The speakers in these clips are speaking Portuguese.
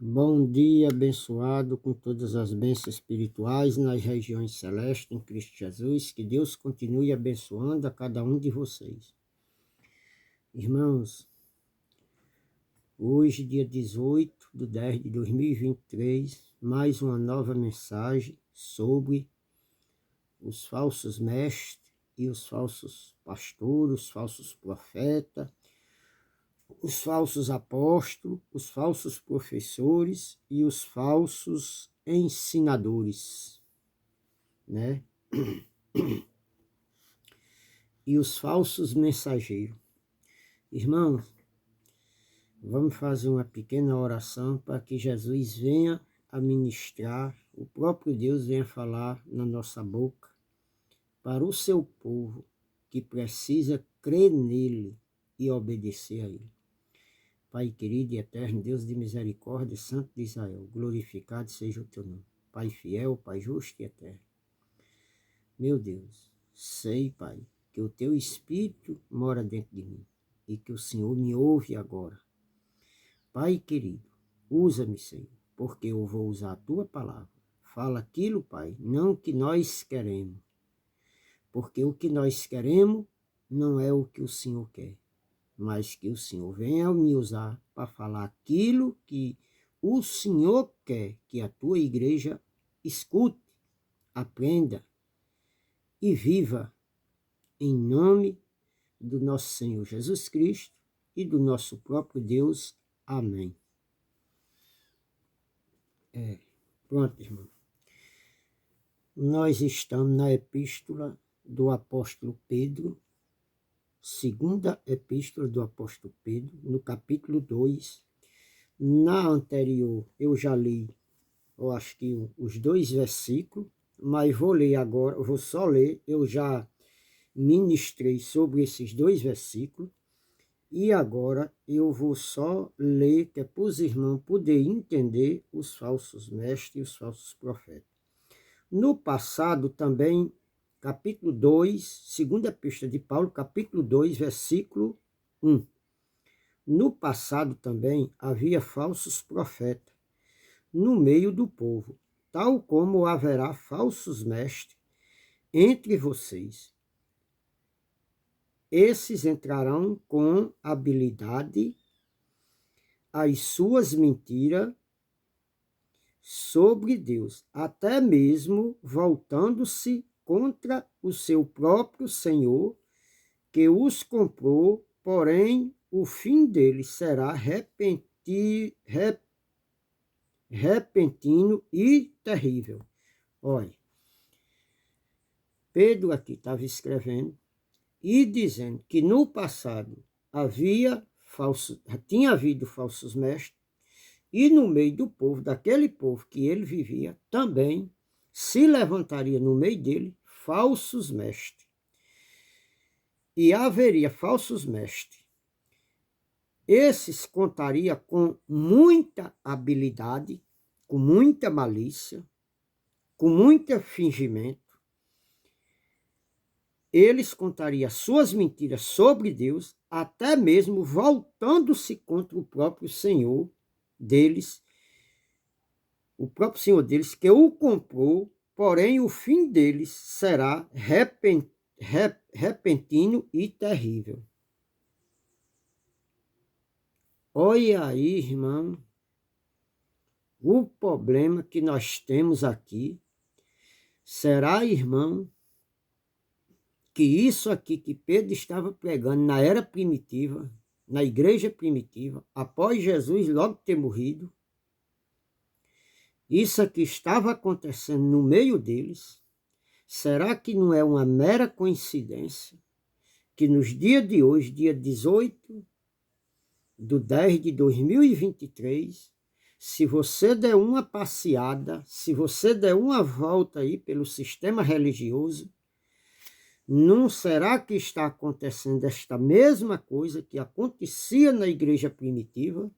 Bom dia, abençoado com todas as bênçãos espirituais nas regiões celestes em Cristo Jesus. Que Deus continue abençoando a cada um de vocês. Irmãos, hoje, dia 18/10/2023, mais uma nova mensagem sobre os falsos mestres e os falsos pastores, os falsos profetas, os falsos apóstolos, os falsos professores e os falsos ensinadores, né? E os falsos mensageiros. Irmãos, vamos fazer uma pequena oração para que Jesus venha a ministrar, o próprio Deus venha falar na nossa boca para o seu povo que precisa crer nele e obedecer a ele. Pai querido e eterno, Deus de misericórdia, Santo de Israel, glorificado seja o teu nome. Pai fiel, Pai justo e eterno. Meu Deus, sei, Pai, que o teu Espírito mora dentro de mim e que o Senhor me ouve agora. Pai querido, usa-me, Senhor, porque eu vou usar a tua palavra. Fala aquilo, Pai, não o que nós queremos, porque o que nós queremos não é o que o Senhor quer. Mas que o Senhor venha me usar para falar aquilo que o Senhor quer que a tua igreja escute, aprenda e viva em nome do nosso Senhor Jesus Cristo e do nosso próprio Deus. Amém. Pronto, irmão. Nós estamos na epístola do apóstolo Pedro, segunda epístola do apóstolo Pedro, no capítulo 2. Na anterior eu já li, eu acho que os 2 versículos, mas vou ler agora, vou só ler, eu já ministrei sobre esses 2 versículos, e agora eu vou só ler, que é para os irmãos poderem entender os falsos mestres e os falsos profetas. No passado também, capítulo 2, segunda epístola de Paulo, capítulo 2, versículo 1. No passado também havia falsos profetas no meio do povo, tal como haverá falsos mestres entre vocês. Esses entrarão com habilidade as suas mentiras sobre Deus, até mesmo voltando-se contra o seu próprio Senhor, que os comprou, porém o fim deles será repentino e terrível. Olha, Pedro aqui estava escrevendo e dizendo que no passado tinha havido falsos mestres, e no meio do povo, daquele povo que ele vivia, também se levantaria no meio dele falsos mestres. E haveria falsos mestres. Esses contariam com muita habilidade, com muita malícia, com muito fingimento. Eles contariam suas mentiras sobre Deus, até mesmo voltando-se contra o próprio Senhor deles, o próprio Senhor deles, que o comprou, porém o fim deles será repentino e terrível. Olha aí, irmão, o problema que nós temos aqui. Será, irmão, que isso aqui que Pedro estava pregando na era primitiva, na igreja primitiva, após Jesus logo ter morrido, isso aqui estava acontecendo no meio deles? Será que não é uma mera coincidência que nos dias de hoje, dia 18/10/2023, se você der uma passeada, se você der uma volta aí pelo sistema religioso, não será que está acontecendo esta mesma coisa que acontecia na igreja primitiva?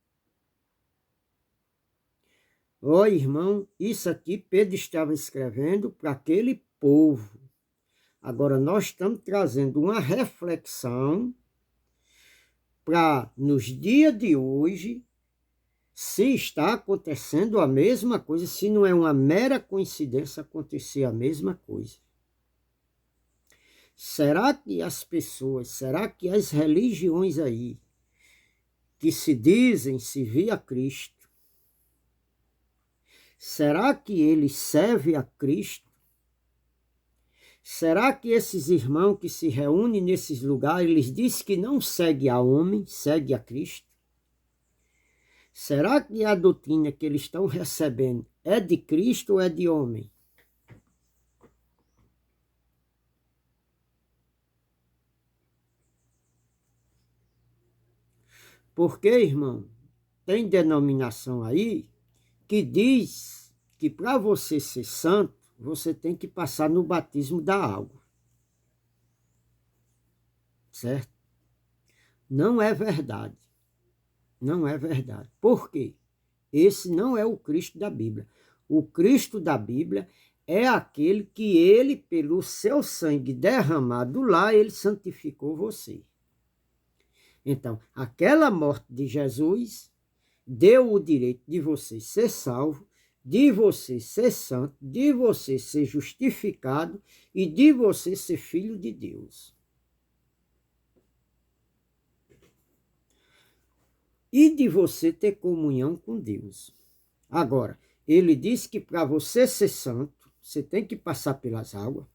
Ó, irmão, isso aqui Pedro estava escrevendo para aquele povo. Agora nós estamos trazendo uma reflexão para, nos dias de hoje, se está acontecendo a mesma coisa, se não é uma mera coincidência acontecer a mesma coisa. Será que as pessoas, será que as religiões aí, que se dizem servir a Cristo, será que eles servem a Cristo? Será que esses irmãos que se reúnem nesses lugares, eles dizem que não segue a homem, segue a Cristo? Será que a doutrina que eles estão recebendo é de Cristo ou é de homem? Porque, irmão, tem denominação aí que diz que para você ser santo, você tem que passar no batismo da água. Certo? Não é verdade. Não é verdade. Por quê? Esse não é o Cristo da Bíblia. O Cristo da Bíblia é aquele que ele, pelo seu sangue derramado lá, ele santificou você. Então, aquela morte de Jesus deu o direito de você ser salvo, de você ser santo, de você ser justificado e de você ser filho de Deus. E de você ter comunhão com Deus. Agora, ele diz que para você ser santo, você tem que passar pelas águas,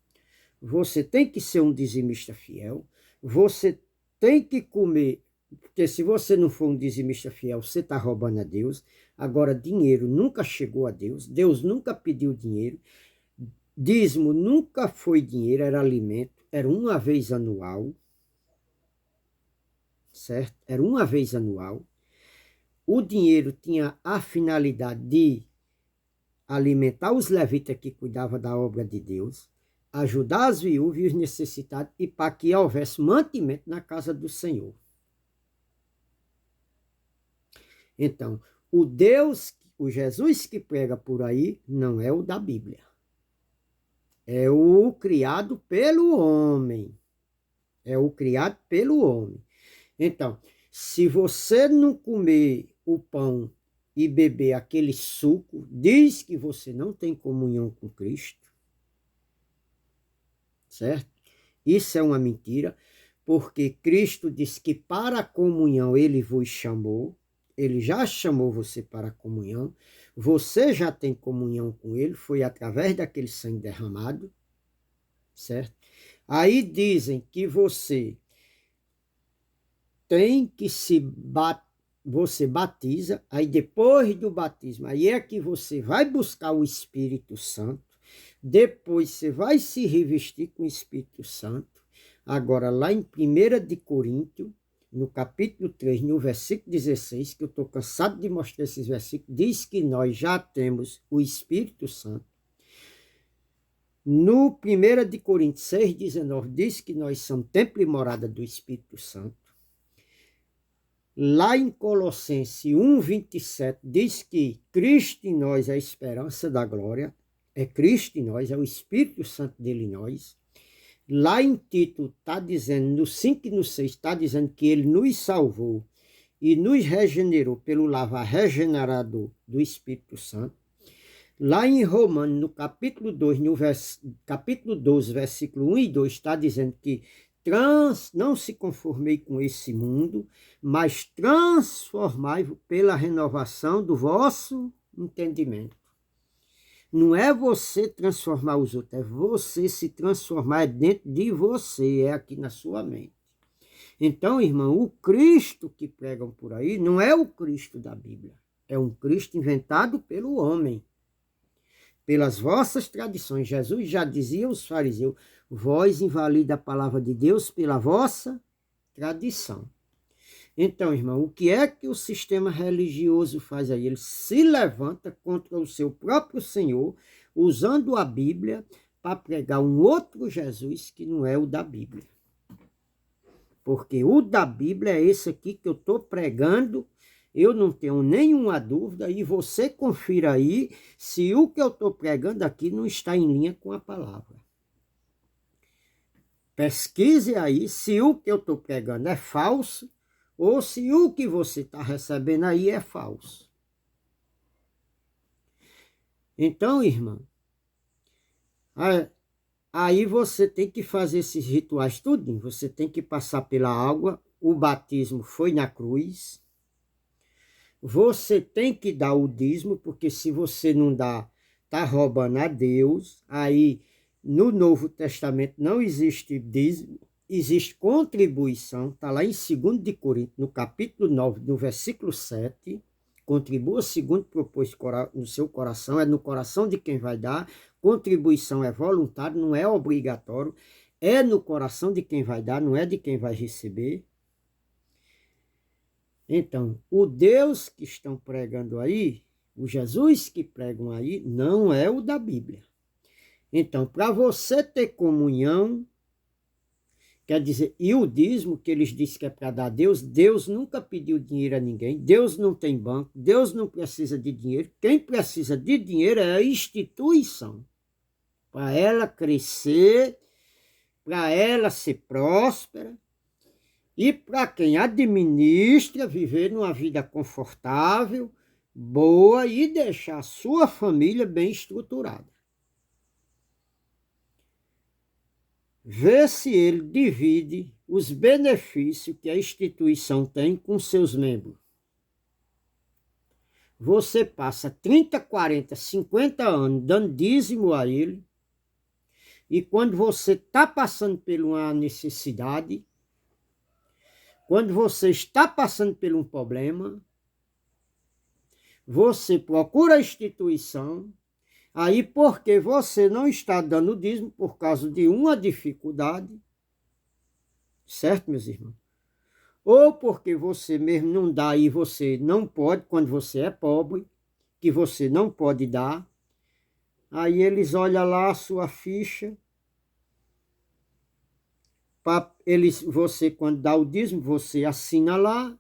você tem que ser um dizimista fiel, você tem que comer, porque se você não for um dizimista fiel, você está roubando a Deus. Agora, dinheiro nunca chegou a Deus, Deus nunca pediu dinheiro, dízimo nunca foi dinheiro, era alimento, era uma vez anual, certo? Era uma vez anual. O dinheiro tinha a finalidade de alimentar os levitas que cuidavam da obra de Deus, ajudar as viúvas e os necessitados e para que houvesse mantimento na casa do Senhor. Então, o Deus, o Jesus que prega por aí, não é o da Bíblia. É o criado pelo homem. É o criado pelo homem. Então, se você não comer o pão e beber aquele suco, diz que você não tem comunhão com Cristo. Certo? Isso é uma mentira, porque Cristo diz que para a comunhão ele vos chamou, ele já chamou você para a comunhão, você já tem comunhão com ele, foi através daquele sangue derramado, certo? Aí dizem que você tem que você batiza, aí depois do batismo, aí é que você vai buscar o Espírito Santo, depois você vai se revestir com o Espírito Santo. Agora, lá em 1 de Coríntios, no capítulo 3, no versículo 16, que eu estou cansado de mostrar esses versículos, diz que nós já temos o Espírito Santo. No 1 de Coríntios 6, 19, diz que nós somos templo e morada do Espírito Santo. Lá em Colossenses 1, 27, diz que Cristo em nós é a esperança da glória. É Cristo em nós, é o Espírito Santo dele em nós. Lá em Tito está dizendo, no 5 e no 6, está dizendo que ele nos salvou e nos regenerou pelo lavar regenerador do Espírito Santo. Lá em Romanos, no capítulo 2, capítulo 12, versículo 1 e 2, está dizendo que não se conformei com esse mundo, mas transformai-vos pela renovação do vosso entendimento. Não é você transformar os outros, é você se transformar dentro de você, é aqui na sua mente. Então, irmão, o Cristo que pregam por aí não é o Cristo da Bíblia, é um Cristo inventado pelo homem, pelas vossas tradições. Jesus já dizia aos fariseus, vós invalida a palavra de Deus pela vossa tradição. Então, irmão, o que é que o sistema religioso faz aí? Ele se levanta contra o seu próprio Senhor, usando a Bíblia para pregar um outro Jesus que não é o da Bíblia. Porque o da Bíblia é esse aqui que eu estou pregando, eu não tenho nenhuma dúvida, e você confira aí se o que eu estou pregando aqui não está em linha com a palavra. Pesquise aí se o que eu estou pregando é falso, ou se o que você está recebendo aí é falso. Então, irmã, aí você tem que fazer esses rituais tudo. Você tem que passar pela água. O batismo foi na cruz. Você tem que dar o dízimo, porque se você não dá, está roubando a Deus. Aí, no Novo Testamento, não existe dízimo, existe contribuição. Está lá em 2 de Coríntios, no capítulo 9, no versículo 7. Contribua segundo propôs no seu coração, é no coração de quem vai dar. Contribuição é voluntário, não é obrigatório. É no coração de quem vai dar, não é de quem vai receber. Então, o Deus que estão pregando aí, o Jesus que pregam aí, não é o da Bíblia. Então, para você ter comunhão, quer dizer, e o dízimo que eles dizem que é para dar a Deus, Deus nunca pediu dinheiro a ninguém, Deus não tem banco, Deus não precisa de dinheiro, quem precisa de dinheiro é a instituição, para ela crescer, para ela ser próspera, e para quem administra, viver numa vida confortável, boa e deixar a sua família bem estruturada. Vê se ele divide os benefícios que a instituição tem com seus membros. Você passa 30, 40, 50 anos dando dízimo a ele, e quando você está passando por uma necessidade, quando você está passando por um problema, você procura a instituição, aí porque você não está dando dízimo por causa de uma dificuldade, certo, meus irmãos? Ou porque você mesmo não dá e você não pode, quando você é pobre, que você não pode dar, aí eles olham lá a sua ficha, você quando dá o dízimo, você assina lá,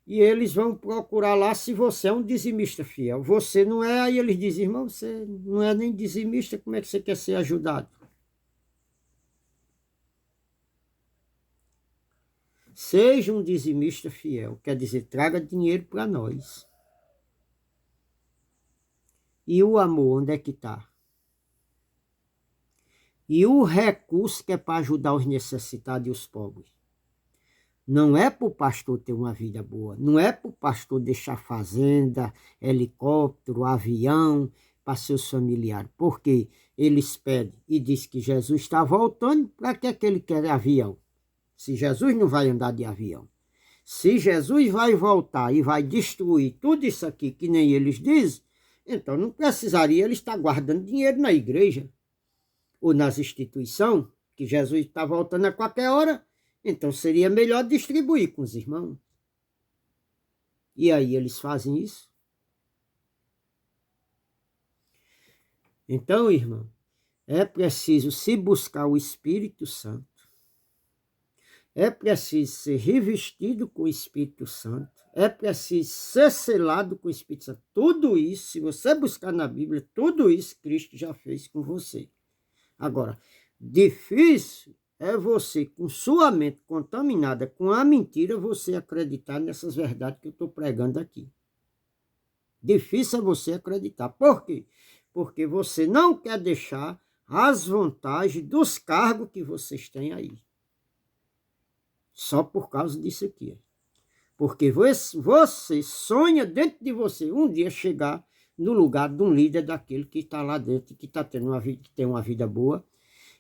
e eles vão procurar lá se você é um dizimista fiel. Você não é, aí eles dizem, irmão, você não é nem dizimista, como é que você quer ser ajudado? Seja um dizimista fiel, quer dizer, traga dinheiro para nós. E o amor, onde é que está? E o recurso que é para ajudar os necessitados e os pobres? Não é para o pastor ter uma vida boa, não é para o pastor deixar fazenda, helicóptero, avião para seus familiares, porque eles pedem e dizem que Jesus está voltando, para que é que ele quer avião? Se Jesus não vai andar de avião. Se Jesus vai voltar e vai destruir tudo isso aqui, que nem eles dizem, então não precisaria ele estar guardando dinheiro na igreja ou nas instituições, que Jesus está voltando a qualquer hora, então seria melhor distribuir com os irmãos. E aí eles fazem isso. Então, irmão, é preciso se buscar o Espírito Santo. É preciso ser revestido com o Espírito Santo. É preciso ser selado com o Espírito Santo. Tudo isso, se você buscar na Bíblia, tudo isso Cristo já fez com você. Agora, difícil é você, com sua mente contaminada com a mentira, você acreditar nessas verdades que eu estou pregando aqui. Difícil é você acreditar. Por quê? Porque você não quer deixar as vantagens dos cargos que vocês têm aí. Só por causa disso aqui. Porque você sonha dentro de você um dia chegar no lugar de um líder daquele que está lá dentro, que está tendo uma vida, que tem uma vida boa,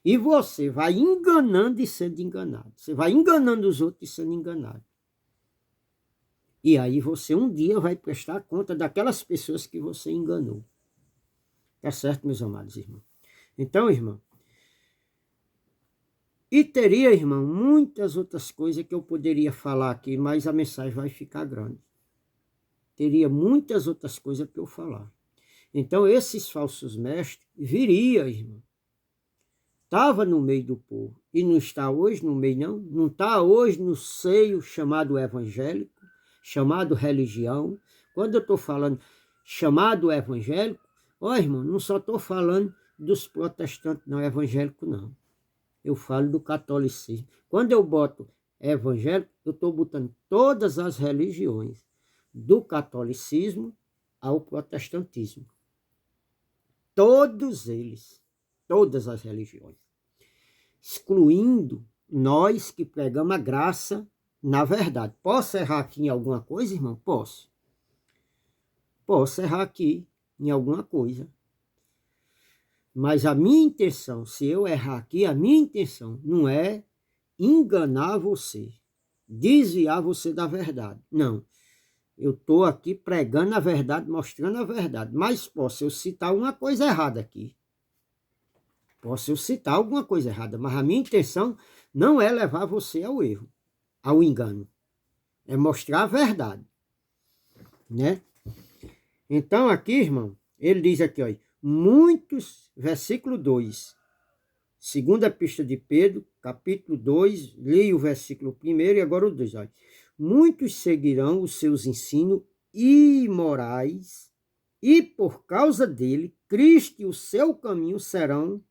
e você vai enganando e sendo enganado. Você vai enganando os outros e sendo enganado. E aí você um dia vai prestar conta daquelas pessoas que você enganou. Tá certo, meus amados irmãos? Então, irmão, e teria, irmão, muitas outras coisas que eu poderia falar aqui, mas a mensagem vai ficar grande. Teria muitas outras coisas para eu falar. Então, esses falsos mestres viria, irmão. Estava no meio do povo e não está hoje no meio, não. Não está hoje no seio chamado evangélico, chamado religião. Quando eu estou falando chamado evangélico, ó, irmão, não só estou falando dos protestantes, não, evangélico não. Eu falo do catolicismo. Quando eu boto evangélico, eu estou botando todas as religiões, do catolicismo ao protestantismo. todos eles, todas as religiões, excluindo nós que pregamos a graça na verdade. Posso errar aqui em alguma coisa, irmão? Posso. Posso errar aqui em alguma coisa. Mas a minha intenção, se eu errar aqui, a minha intenção não é enganar você, desviar você da verdade. Não. Eu estou aqui pregando a verdade, mostrando a verdade. Mas posso eu citar uma coisa errada aqui. Posso eu citar alguma coisa errada, mas a minha intenção não é levar você ao erro, ao engano. É mostrar a verdade, né? Então aqui, irmão, ele diz aqui, ó, muitos, versículo 2, segunda epístola de Pedro, capítulo 2, li o versículo 1 e agora o 2, ó. Muitos seguirão os seus ensinos imorais e por causa dele, Cristo e o seu caminho serão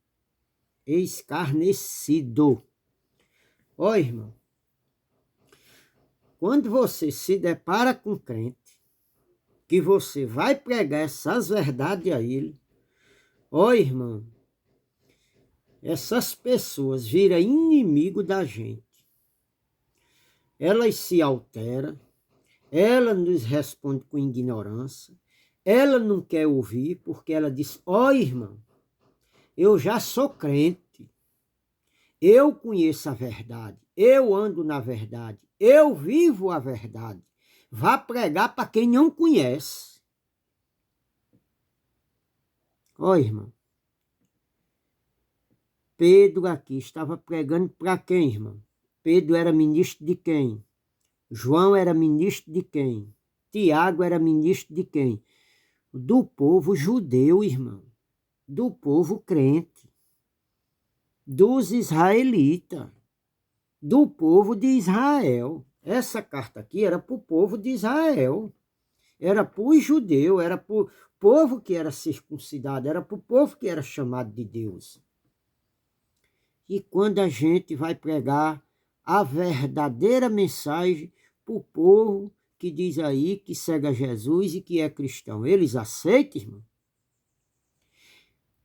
escarnecidos. Ó, irmão, quando você se depara com um crente, que você vai pregar essas verdades a ele, ó, irmão, essas pessoas viram inimigo da gente. Elas se alteram, ela nos responde com ignorância, ela não quer ouvir porque ela diz, ó, irmão, eu já sou crente, eu conheço a verdade, eu ando na verdade, eu vivo a verdade. Vá pregar para quem não conhece. Ó, irmão, Pedro aqui estava pregando para quem, irmão? Pedro era ministro de quem? João era ministro de quem? Tiago era ministro de quem? Do povo judeu, irmão. Do povo crente. Dos israelitas. Do povo de Israel. Essa carta aqui era para o povo de Israel. Era para os judeus, era para o povo que era circuncidado, era para o povo que era chamado de Deus. E quando a gente vai pregar a verdadeira mensagem para o povo que diz aí que segue a Jesus e que é cristão, eles aceitam, irmão?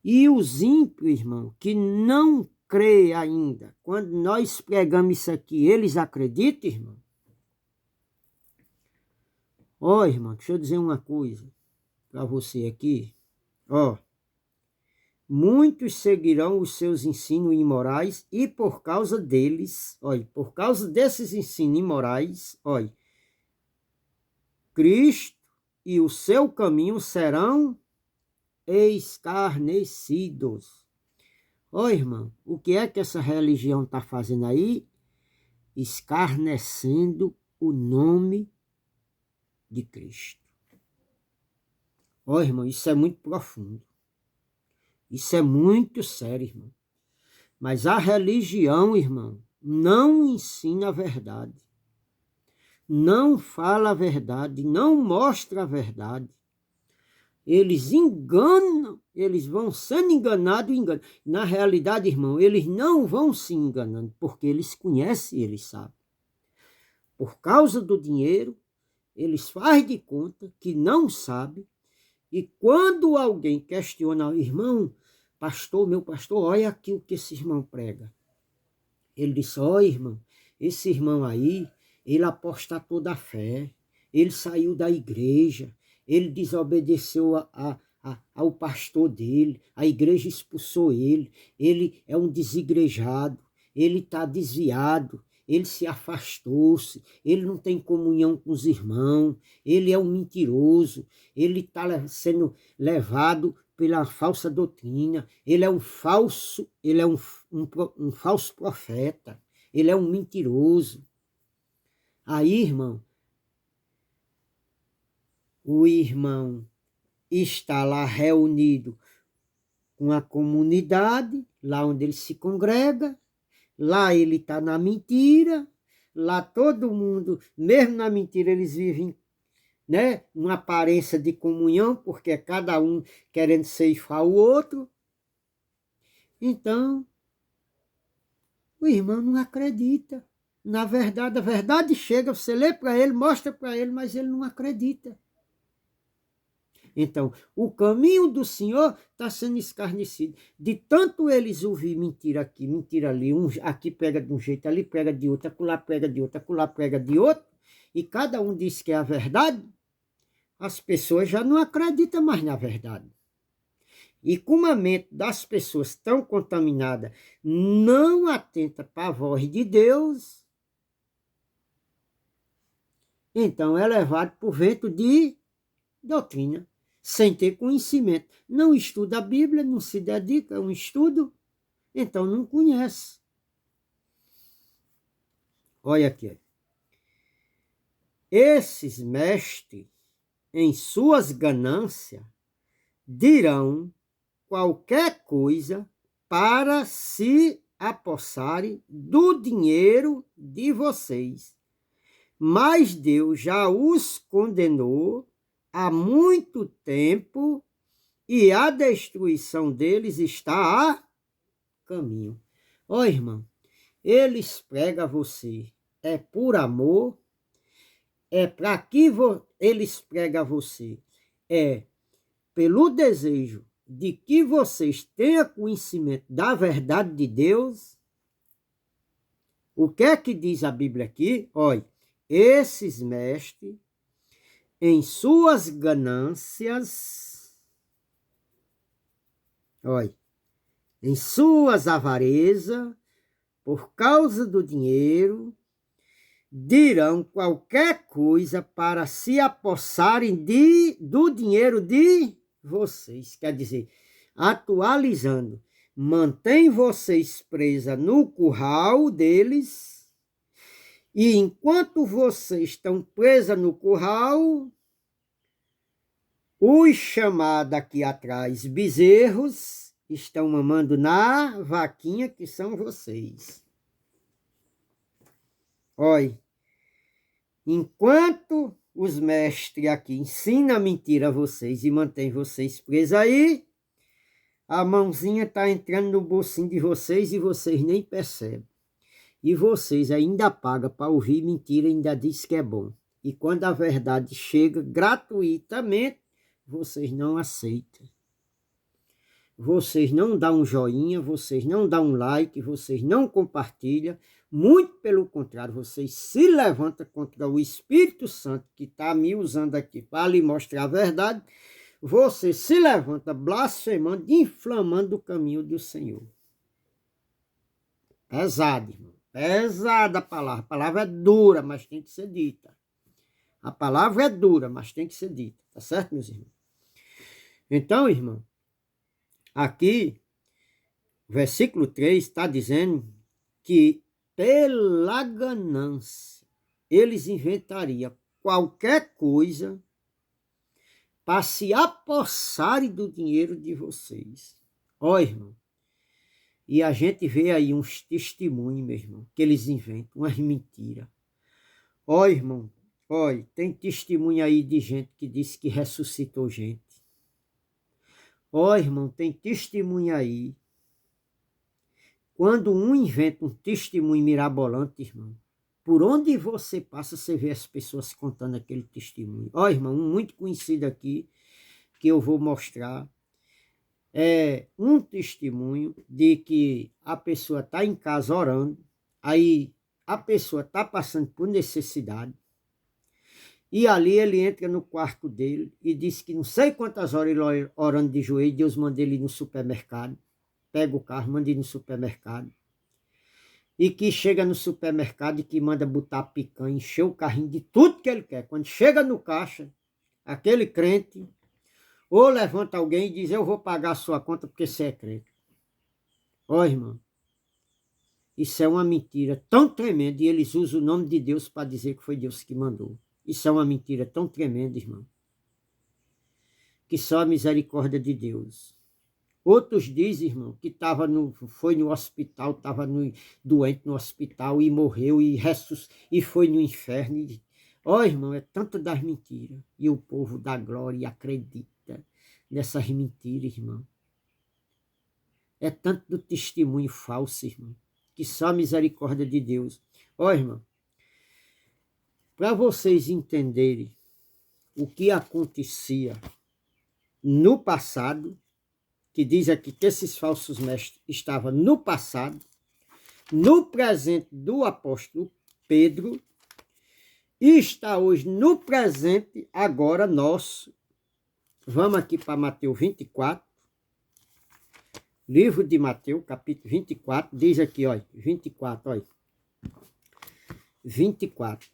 E os ímpios, irmão, que não creem ainda, quando nós pregamos isso aqui, eles acreditam, irmão? Ó, irmão, deixa eu dizer uma coisa para você aqui. Ó, muitos seguirão os seus ensinos imorais e por causa deles, olha, por causa desses ensinos imorais, olha, Cristo e o seu caminho serão escarnecidos. Ó, irmão, o que é que essa religião está fazendo aí? Escarnecendo o nome de Cristo. Ó, irmão, isso é muito profundo. Isso é muito sério, irmão. Mas a religião, irmão, não ensina a verdade. Não fala a verdade, não mostra a verdade. Eles enganam, eles vão sendo enganados e enganam. Na realidade, irmão, eles não vão se enganando, porque eles conhecem, eles sabem. Por causa do dinheiro, eles fazem de conta que não sabem. E quando alguém questiona, irmão, pastor, meu pastor, olha aqui o que esse irmão prega. Ele disse, ó, irmão, esse irmão aí, ele apostatou da fé, ele saiu da igreja, ele desobedeceu ao pastor dele, a igreja expulsou ele é um desigrejado, ele está desviado, ele se afastou-se, ele não tem comunhão com os irmãos, ele é um mentiroso, ele está sendo levado pela falsa doutrina, ele é um falso profeta, ele é um mentiroso. Aí, irmão, o irmão está lá reunido com a comunidade, lá onde ele se congrega, lá ele está na mentira, lá todo mundo, mesmo na mentira, eles vivem, né, uma aparência de comunhão, porque é cada um querendo ceifar o outro. Então, o irmão não acredita. Na verdade, a verdade chega, você lê para ele, mostra para ele, mas ele não acredita. Então, o caminho do Senhor está sendo escarnecido. De tanto eles ouvir mentira aqui, mentira ali, aqui pega de um jeito, ali pega de outro, acolá pega de outro, acolá pega de outro, e cada um diz que é a verdade, as pessoas já não acreditam mais na verdade. E como a mente das pessoas tão contaminada não atenta para a voz de Deus, então é levado por vento de doutrina, sem ter conhecimento. Não estuda a Bíblia, não se dedica a um estudo, então não conhece. Olha aqui. Esses mestres, em suas ganâncias, dirão qualquer coisa para se apossarem do dinheiro de vocês. Mas Deus já os condenou há muito tempo e a destruição deles está a caminho. Ó, irmão, eles pregam a você, é por amor, é para que eles pregam a você, é pelo desejo de que vocês tenham conhecimento da verdade de Deus. O que é que diz a Bíblia aqui? Olha, esses mestres, em suas ganâncias, olha, em suas avarezas, por causa do dinheiro, dirão qualquer coisa para se apossarem do dinheiro de vocês. Quer dizer, atualizando, mantém vocês presa no curral deles, e enquanto vocês estão presas no curral, os chamados aqui atrás bezerros estão mamando na vaquinha que são vocês. Olha, enquanto os mestres aqui ensinam a mentira a vocês e mantêm vocês presos aí, a mãozinha está entrando no bolsinho de vocês e vocês nem percebem. E vocês ainda pagam para ouvir mentira e ainda diz que é bom. E quando a verdade chega gratuitamente, vocês não aceitam. Vocês não dão um joinha, vocês não dão um like, vocês não compartilham. Muito pelo contrário, vocês se levantam contra o Espírito Santo que está me usando aqui para lhe mostrar a verdade. Você se levanta blasfemando, inflamando o caminho do Senhor. Pesado, irmão. Pesada a palavra. A palavra é dura, mas tem que ser dita. A palavra é dura, mas tem que ser dita. Tá certo, meus irmãos? Então, irmão, aqui, versículo 3 está dizendo que pela ganância eles inventariam qualquer coisa para se apossarem do dinheiro de vocês. Ó, irmão, e a gente vê aí uns testemunhos, meu irmão, que eles inventam, umas mentiras. Ó, irmão, olha, tem testemunho aí de gente que disse que ressuscitou gente. Ó, irmão, tem testemunho aí. Quando um inventa um testemunho mirabolante, irmão, por onde você passa, você vê as pessoas contando aquele testemunho. Ó, irmão, um muito conhecido aqui, que eu vou mostrar, é um testemunho de que a pessoa está em casa orando, aí a pessoa está passando por necessidade, e ali ele entra no quarto dele e diz que não sei quantas horas ele orando de joelho, Deus manda ele ir no supermercado, pega o carro, manda ir no supermercado, e que chega no supermercado e que manda botar picanha, encher o carrinho de tudo que ele quer. Quando chega no caixa, aquele crente ou levanta alguém e diz, eu vou pagar a sua conta porque você é crente. Ó, irmão, isso é uma mentira tão tremenda e eles usam o nome de Deus para dizer que foi Deus que mandou. Isso é uma mentira tão tremenda, irmão, que só a misericórdia de Deus. Outros dizem, irmão, que foi no hospital, estava doente no hospital e morreu e foi no inferno. Ó, irmão, é tanto das mentiras. E o povo dá glória e acredita nessas mentiras, irmão. É tanto do testemunho falso, irmão, que só a misericórdia de Deus. Ó, irmão, para vocês entenderem o que acontecia no passado, que diz aqui que esses falsos mestres estavam no passado, no presente do apóstolo Pedro, e está hoje no presente, agora nosso. Vamos aqui para Mateus 24, livro de Mateus, capítulo 24, diz aqui, olha, 24, olha, 24.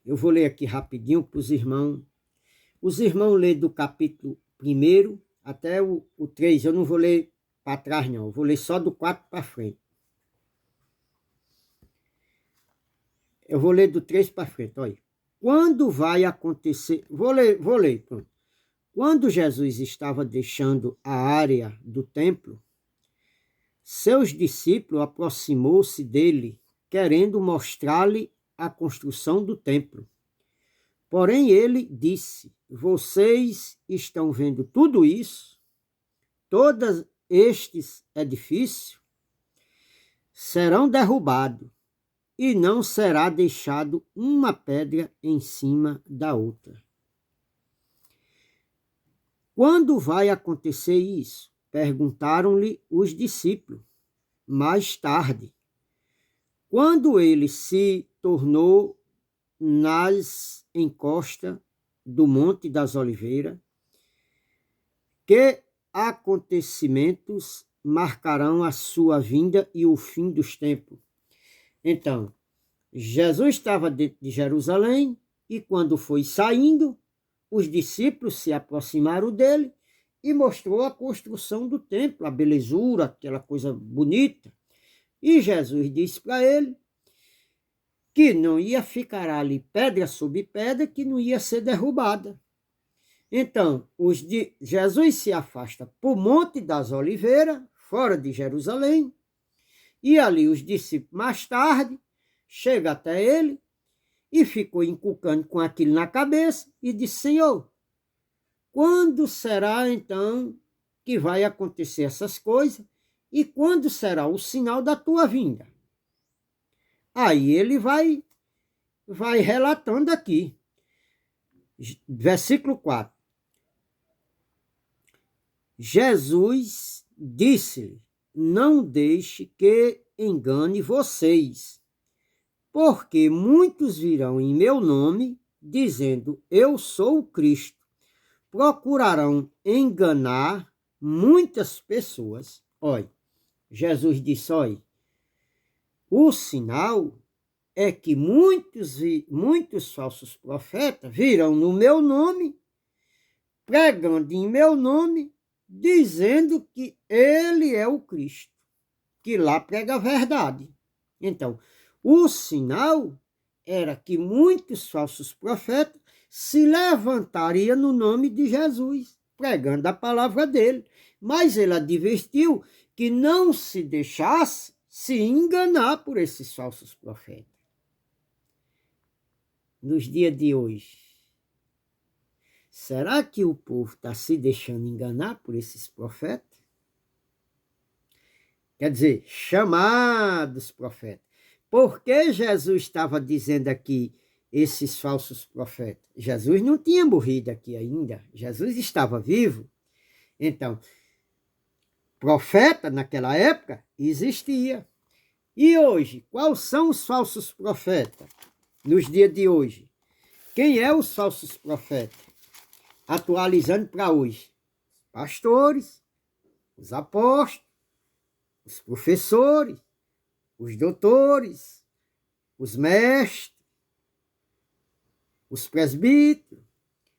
Eu vou ler aqui rapidinho para os irmãos. Os irmãos lêem do capítulo 1 até o 3. Eu não vou ler para trás, não. Eu vou ler só do 4 para frente. Eu vou ler do 3 para frente, olha. Quando vai acontecer... Vou ler, pronto. Quando Jesus estava deixando a área do templo, seus discípulos aproximou-se dele, querendo mostrar-lhe a construção do templo. Porém, ele disse: vocês estão vendo tudo isso? Todos estes edifícios serão derrubados e não será deixado uma pedra em cima da outra. Quando vai acontecer isso? Perguntaram-lhe os discípulos. Mais tarde, quando ele se tornou nas encostas do Monte das Oliveiras, que acontecimentos marcarão a sua vinda e o fim dos tempos. Então, Jesus estava dentro de Jerusalém e quando foi saindo, os discípulos se aproximaram dele e mostrou a construção do templo, a belezura, aquela coisa bonita. E Jesus disse para ele que não ia ficar ali pedra sobre pedra, que não ia ser derrubada. Então, Jesus se afasta para o Monte das Oliveiras, fora de Jerusalém, e ali os discípulos, mais tarde, chegam até ele e ficou encucando com aquilo na cabeça e disse: Senhor, quando será então que vai acontecer essas coisas e quando será o sinal da tua vinda? Aí ele vai relatando aqui, versículo 4. Jesus disse-lhe: não deixe que engane vocês, porque muitos virão em meu nome, dizendo: eu sou o Cristo. Procurarão enganar muitas pessoas. Olha, Jesus disse: olha, o sinal é que muitos falsos profetas virão no meu nome, pregando em meu nome, dizendo que ele é o Cristo, que lá prega a verdade. Então, o sinal era que muitos falsos profetas se levantariam no nome de Jesus, pregando a palavra dele. Mas ele advertiu que não se deixasse se enganar por esses falsos profetas. Nos dias de hoje, será que o povo está se deixando enganar por esses profetas? Quer dizer, chamados profetas. Por que Jesus estava dizendo aqui esses falsos profetas? Jesus não tinha morrido aqui ainda. Jesus estava vivo. Então, profeta naquela época existia. E hoje, quais são os falsos profetas nos dias de hoje? Quem é os falsos profetas? Atualizando para hoje. Pastores, os apóstolos, os professores, os doutores, os mestres, os presbíteros,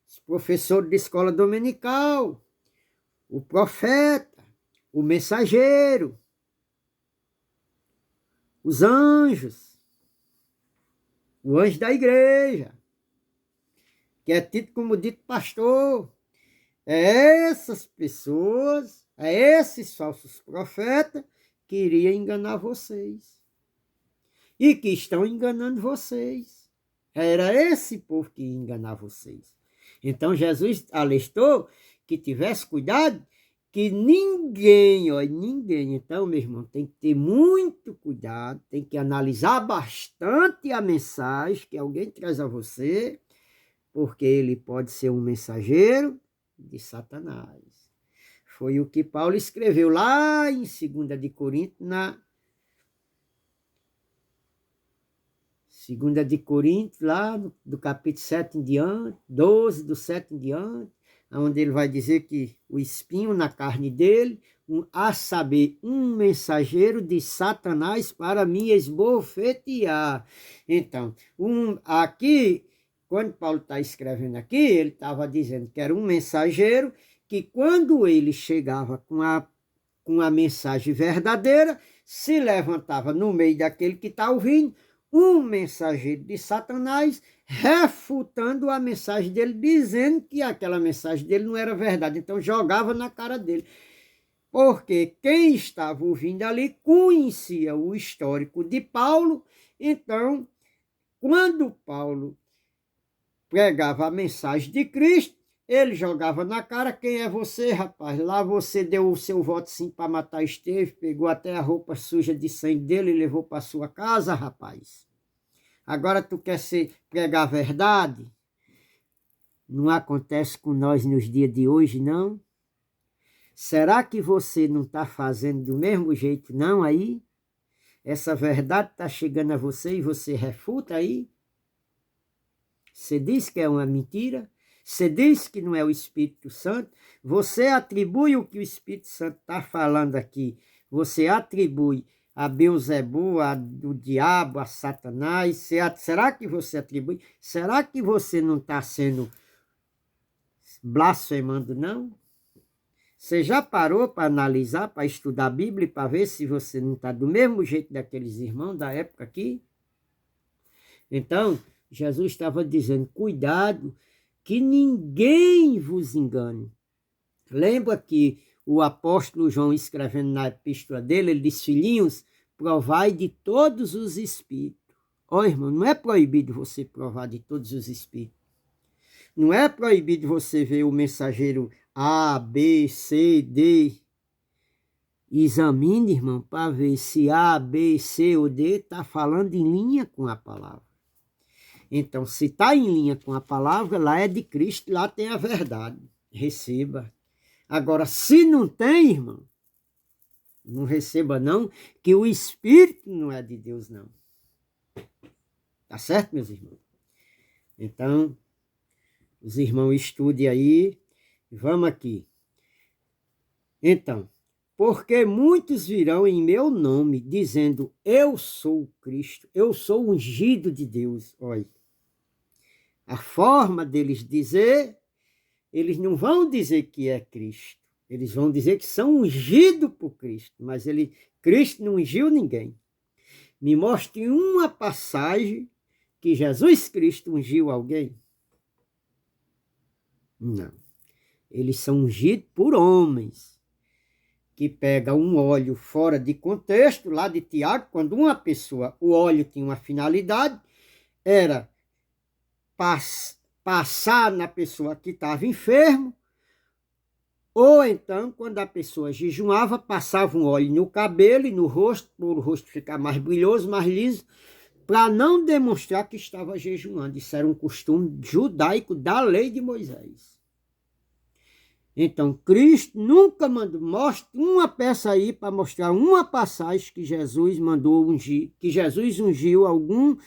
os professores de escola dominical, o profeta, o mensageiro, os anjos, o anjo da igreja, que é tido como dito pastor. É essas pessoas, é esses falsos profetas que iriam enganar vocês. E que estão enganando vocês. Era esse povo que ia enganar vocês. Então Jesus alertou que tivesse cuidado, que ninguém, então, meu irmão, tem que ter muito cuidado, tem que analisar bastante a mensagem que alguém traz a você, porque ele pode ser um mensageiro, de Satanás. Foi o que Paulo escreveu lá em 2 de Coríntios, lá do capítulo 7 em diante, 12, do 7 em diante, onde ele vai dizer que o espinho na carne dele, a saber, um mensageiro de Satanás para me esbofetear. Então, aqui, quando Paulo está escrevendo aqui, ele estava dizendo que era um mensageiro que quando ele chegava com a mensagem verdadeira, se levantava no meio daquele que está ouvindo, um mensageiro de Satanás, refutando a mensagem dele, dizendo que aquela mensagem dele não era verdade. Então jogava na cara dele. Porque quem estava ouvindo ali conhecia o histórico de Paulo. Então, quando Paulo pregava a mensagem de Cristo, ele jogava na cara: quem é você, rapaz? Lá você deu o seu voto sim para matar Estevão, pegou até a roupa suja de sangue dele e levou para sua casa, rapaz. Agora tu quer pregar a verdade? Não acontece com nós nos dias de hoje, não? Será que você não está fazendo do mesmo jeito, não, aí? Essa verdade está chegando a você e você refuta aí? Você diz que é uma mentira? Você diz que não é o Espírito Santo? Você atribui o que o Espírito Santo está falando aqui. Você atribui a Beelzebul, do diabo, a Satanás. Será que você atribui? Será que você não está sendo blasfemando, não? Você já parou para analisar, para estudar a Bíblia, para ver se você não está do mesmo jeito daqueles irmãos da época aqui? Então, Jesus estava dizendo: cuidado, que ninguém vos engane. Lembra que o apóstolo João, escrevendo na epístola dele, ele diz: filhinhos, provai de todos os espíritos. Ó, irmão, não é proibido você provar de todos os espíritos. Não é proibido você ver o mensageiro A, B, C, D. Examine, irmão, para ver se A, B, C ou D está falando em linha com a palavra. Então, se está em linha com a palavra, lá é de Cristo, lá tem a verdade. Receba. Agora, se não tem, irmão, não receba não, que o Espírito não é de Deus, não. Tá certo, meus irmãos? Então, os irmãos estudem aí. Vamos aqui. Então, porque muitos virão em meu nome, dizendo: eu sou Cristo, eu sou ungido de Deus. Olha, a forma deles dizer, eles não vão dizer que é Cristo. Eles vão dizer que são ungidos por Cristo, mas Cristo não ungiu ninguém. Me mostre uma passagem que Jesus Cristo ungiu alguém. Não. Eles são ungidos por homens, que pegam um óleo fora de contexto, lá de Tiago, quando uma pessoa, o óleo tinha uma finalidade, era passar na pessoa que estava enfermo, ou então, quando a pessoa jejuava, passava um óleo no cabelo e no rosto, para o rosto ficar mais brilhoso, mais liso, para não demonstrar que estava jejuando. Isso era um costume judaico da lei de Moisés. Então, Cristo nunca mandou, mostra uma peça aí para mostrar uma passagem que Jesus mandou ungir, que Jesus ungiu algum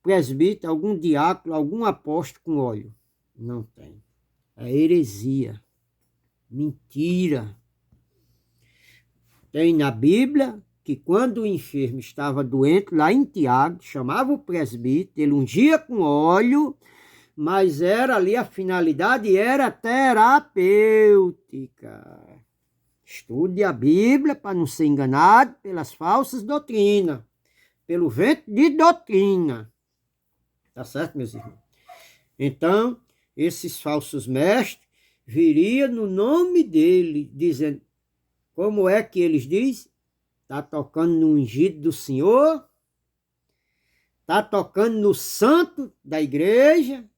presbítero, algum diácono, algum apóstolo com óleo. Não tem. É heresia. Mentira. Tem na Bíblia que quando o enfermo estava doente, lá em Tiago, chamava o presbítero, ele ungia com óleo, mas era ali a finalidade, era terapêutica. Estude a Bíblia para não ser enganado pelas falsas doutrinas, pelo vento de doutrina. Tá certo, meus irmãos? Então, esses falsos mestres viriam no nome dele, dizendo, como é que eles dizem? Está tocando no ungido do Senhor? Está tocando no santo da igreja?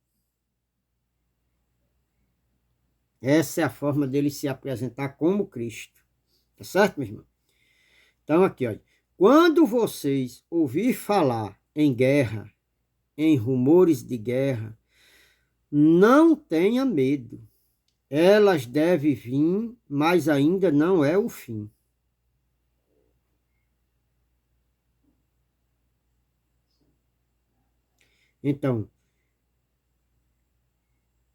Essa é a forma dele se apresentar como Cristo. Tá certo, meu irmão? Então, aqui, olha. Quando vocês ouvir falar em guerra, em rumores de guerra, não tenha medo. elas devem vir, mas ainda não é o fim. Então,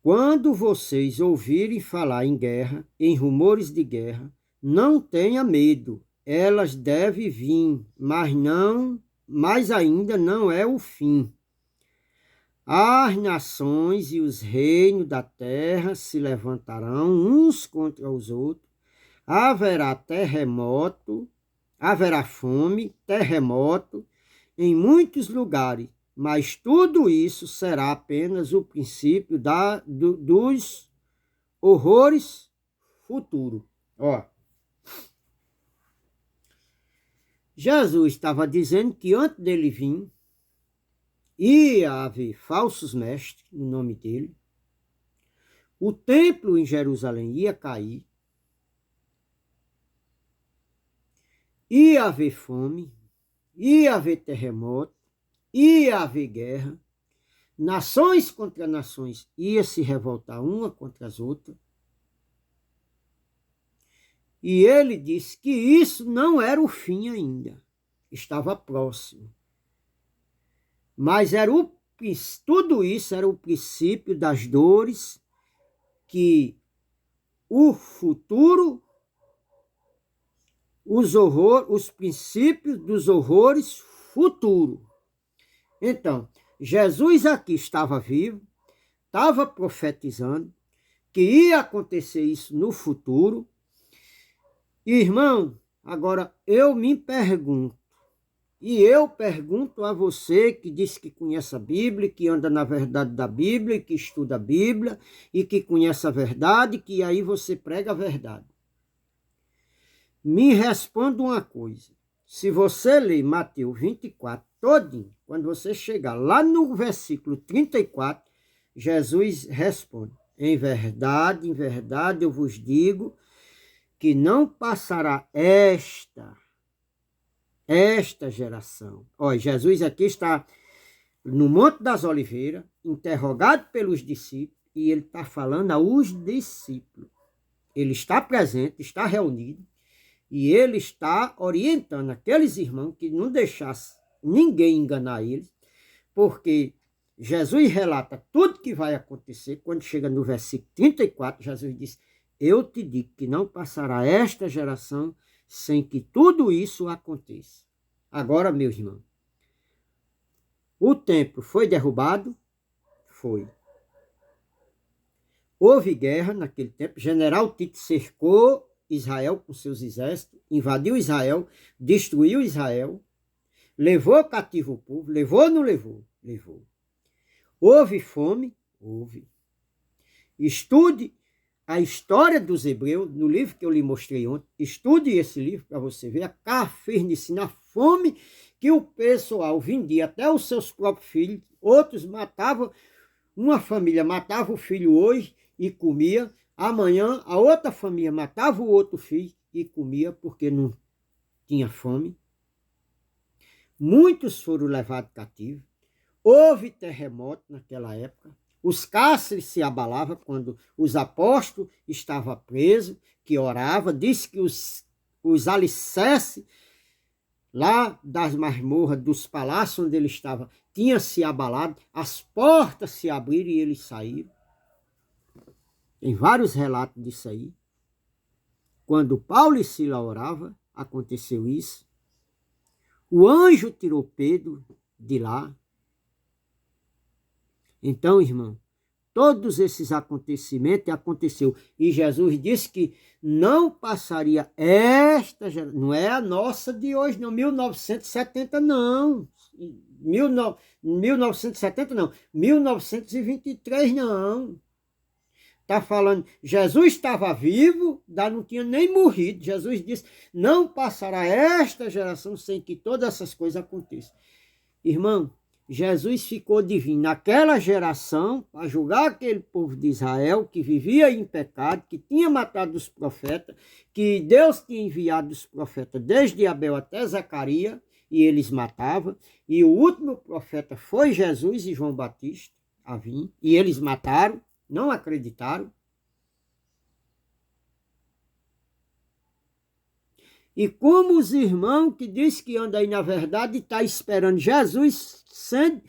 quando vocês ouvirem falar em guerra, em rumores de guerra, não tenha medo. Elas devem vir, mas ainda não é o fim. As nações e os reinos da terra se levantarão uns contra os outros. Haverá terremoto, haverá fome, terremoto em muitos lugares, mas tudo isso será apenas o princípio dos horrores futuros. Ó, Jesus estava dizendo que antes dele vir, ia haver falsos mestres, no nome dele, o templo em Jerusalém ia cair, ia haver fome, ia haver terremoto, ia haver guerra, nações contra nações ia se revoltar uma contra as outras. E ele disse que isso não era o fim ainda, estava próximo. Mas tudo isso era o princípio das dores que o futuro, os princípios dos horrores futuros. Então, Jesus aqui estava vivo, estava profetizando que ia acontecer isso no futuro. Irmão, agora eu me pergunto, e eu pergunto a você que diz que conhece a Bíblia, que anda na verdade da Bíblia, que estuda a Bíblia, e que conhece a verdade, que aí você prega a verdade. Me responda uma coisa. Se você ler Mateus 24 todinho, quando você chegar lá no versículo 34, Jesus responde: em verdade, eu vos digo que não passará esta geração. Olha, Jesus aqui está no Monte das Oliveiras, interrogado pelos discípulos, e ele está falando aos discípulos. Ele está presente, está reunido, e ele está orientando aqueles irmãos que não deixassem ninguém enganar eles, porque Jesus relata tudo que vai acontecer. Quando chega no versículo 34, Jesus diz: eu te digo que não passará esta geração sem que tudo isso aconteça. Agora, meus irmãos, o templo foi derrubado? Foi. Houve guerra naquele tempo. General Tito cercou Israel com seus exércitos, invadiu Israel, destruiu Israel, levou cativo o povo, levou ou não levou? Levou. Houve fome? Houve. Estude a história dos hebreus, no livro que eu lhe mostrei ontem. Estude esse livro para você ver a carnificina, a fome que o pessoal vendia até os seus próprios filhos. Outros matavam, uma família matava o filho hoje e comia. Amanhã a outra família matava o outro filho e comia porque não tinha fome. Muitos foram levados cativos. Houve terremoto naquela época. Os cárceres se abalavam quando os apóstolos estavam presos, que oravam. Disse que os alicerces lá das masmorras, dos palácios onde ele estava, tinham se abalado. As portas se abriram e eles saíram. Tem vários relatos disso aí. Quando Paulo e Silas oravam, aconteceu isso. O anjo tirou Pedro de lá. Então, irmão, todos esses acontecimentos aconteceu. E Jesus disse que não passaria esta geração. Não é a nossa de hoje, não. 1970, não. 1970, não. 1923, não. Está falando, Jesus estava vivo, não tinha nem morrido. Jesus disse, não passará esta geração sem que todas essas coisas aconteçam. Irmão, Jesus ficou divino naquela geração para julgar aquele povo de Israel que vivia em pecado, que tinha matado os profetas, que Deus tinha enviado os profetas desde Abel até Zacarias, e eles matavam. E o último profeta foi Jesus e João Batista, a vir, e eles mataram. Não acreditaram. E como os irmãos que diz que anda aí na verdade está esperando Jesus, sendo,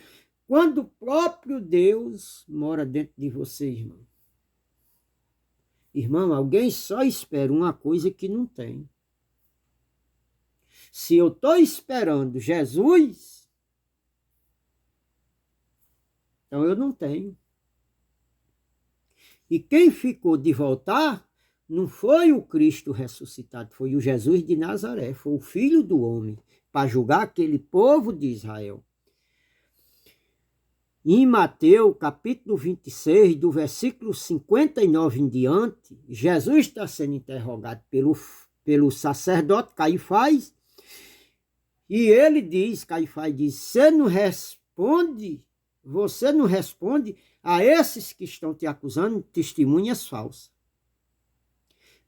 quando o próprio Deus mora dentro de você, irmão. Irmão, alguém só espera uma coisa que não tem. Se eu estou esperando Jesus, então eu não tenho. E quem ficou de voltar não foi o Cristo ressuscitado, foi o Jesus de Nazaré, foi o Filho do Homem, para julgar aquele povo de Israel. Em Mateus, capítulo 26, do versículo 59 em diante, Jesus está sendo interrogado pelo sacerdote Caifás, e ele diz, Caifás diz, você não responde a esses que estão te acusando testemunhas falsas.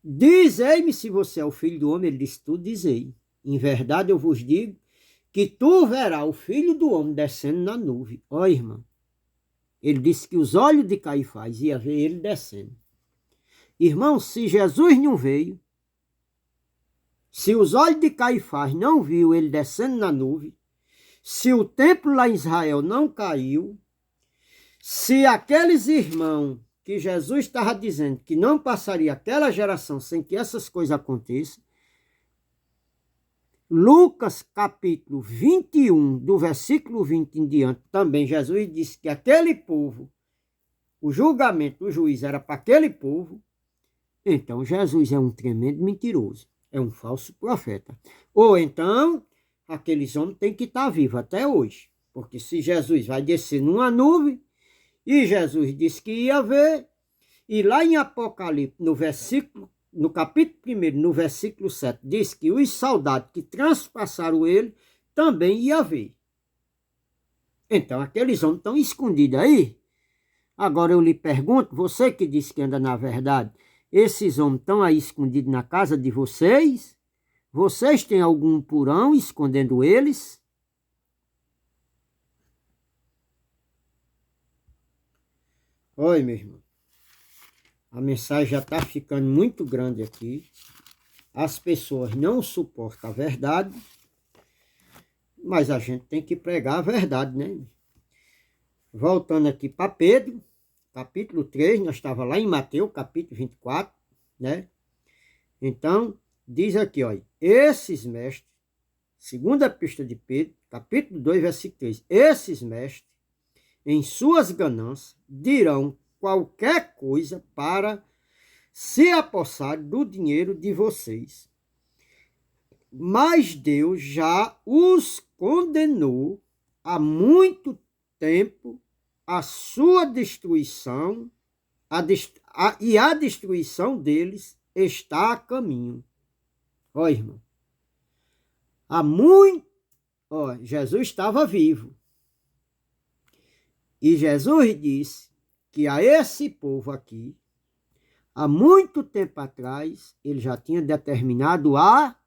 Dizei-me se você é o Filho do Homem. Ele disse, tu dizei. Em verdade eu vos digo que tu verás o Filho do Homem descendo na nuvem. Ó, irmão, ele disse que os olhos de Caifás iam ver ele descendo. Irmão, se Jesus não veio, se os olhos de Caifás não viu ele descendo na nuvem, se o templo lá em Israel não caiu, se aqueles irmãos que Jesus estava dizendo que não passaria aquela geração sem que essas coisas aconteçam, Lucas capítulo 21, do versículo 20 em diante, também Jesus disse que aquele povo, o julgamento do juiz era para aquele povo. Então Jesus é um tremendo mentiroso, é um falso profeta. Ou então, aqueles homens têm que estar vivos até hoje, porque se Jesus vai descer numa nuvem, e Jesus disse que ia ver, e lá em Apocalipse, no capítulo 1, no versículo 7, diz que os soldados que transpassaram ele também iam ver. Então, aqueles homens estão escondidos aí. Agora eu lhe pergunto, você que disse que anda na verdade, esses homens estão aí escondidos na casa de vocês? Vocês têm algum porão escondendo eles? Oi, meu irmão. A mensagem já está ficando muito grande aqui. As pessoas não suportam a verdade, mas a gente tem que pregar a verdade, né? Voltando aqui para Pedro, capítulo 3, nós estávamos lá em Mateus, capítulo 24, né? Então, diz aqui, olha, esses mestres, segunda epístola de Pedro, capítulo 2, versículo 3, esses mestres, em suas ganâncias, dirão qualquer coisa para se apossar do dinheiro de vocês. Mas Deus já os condenou há muito tempo à sua destruição, e a destruição deles está a caminho. Ó, irmão, Jesus estava vivo. E Jesus disse que a esse povo aqui, há muito tempo atrás, ele já tinha determinado a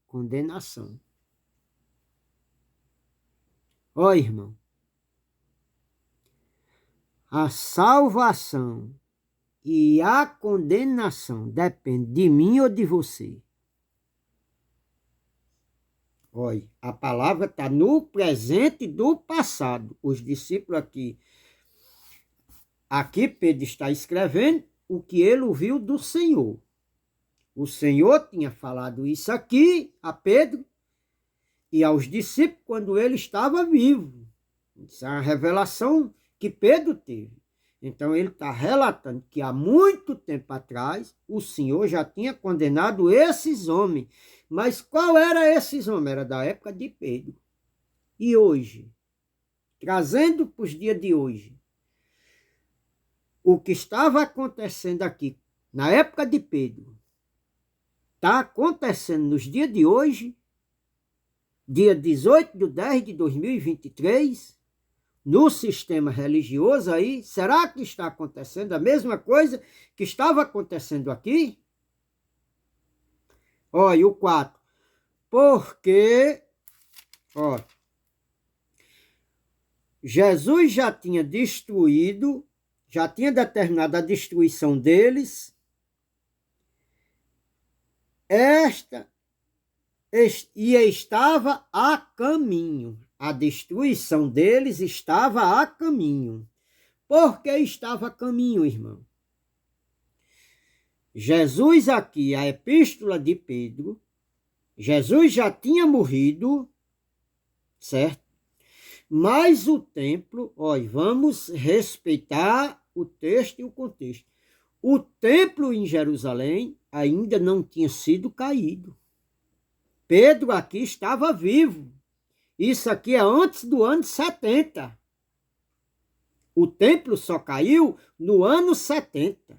condenação. Ó, irmão, a salvação e a condenação dependem de mim ou de você. Olha, a palavra está no presente do passado. Os discípulos aqui Pedro está escrevendo o que ele ouviu do Senhor. O Senhor tinha falado isso aqui a Pedro e aos discípulos quando ele estava vivo. Isso é uma revelação que Pedro teve. Então ele está relatando que há muito tempo atrás o Senhor já tinha condenado esses homens. Mas qual era esses homens? Era da época de Pedro. E hoje, trazendo para os dias de hoje, o que estava acontecendo aqui na época de Pedro, está acontecendo nos dias de hoje, dia 18 de 10 de 2023, no sistema religioso aí. Será que está acontecendo a mesma coisa que estava acontecendo aqui? Olha, o 4. Porque, ó, Jesus já tinha destruído, já tinha determinado a destruição deles. e estava a caminho. A destruição deles estava a caminho. Por que estava a caminho, irmão? Jesus aqui, a epístola de Pedro, Jesus já tinha morrido, certo? Mas o templo, olha, vamos respeitar o texto e o contexto. O templo em Jerusalém ainda não tinha sido caído. Pedro aqui estava vivo. Isso aqui é antes do ano 70. O templo só caiu no ano 70.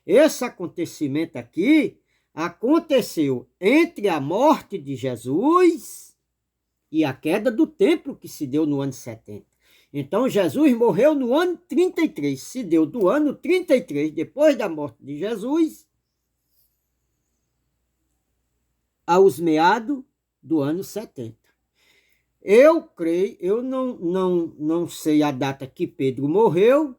Esse acontecimento aqui aconteceu entre a morte de Jesus e a queda do templo, que se deu no ano 70. Então, Jesus morreu no ano 33. Se deu do ano 33, depois da morte de Jesus, aos meados do ano 70. Eu creio, eu não sei a data que Pedro morreu,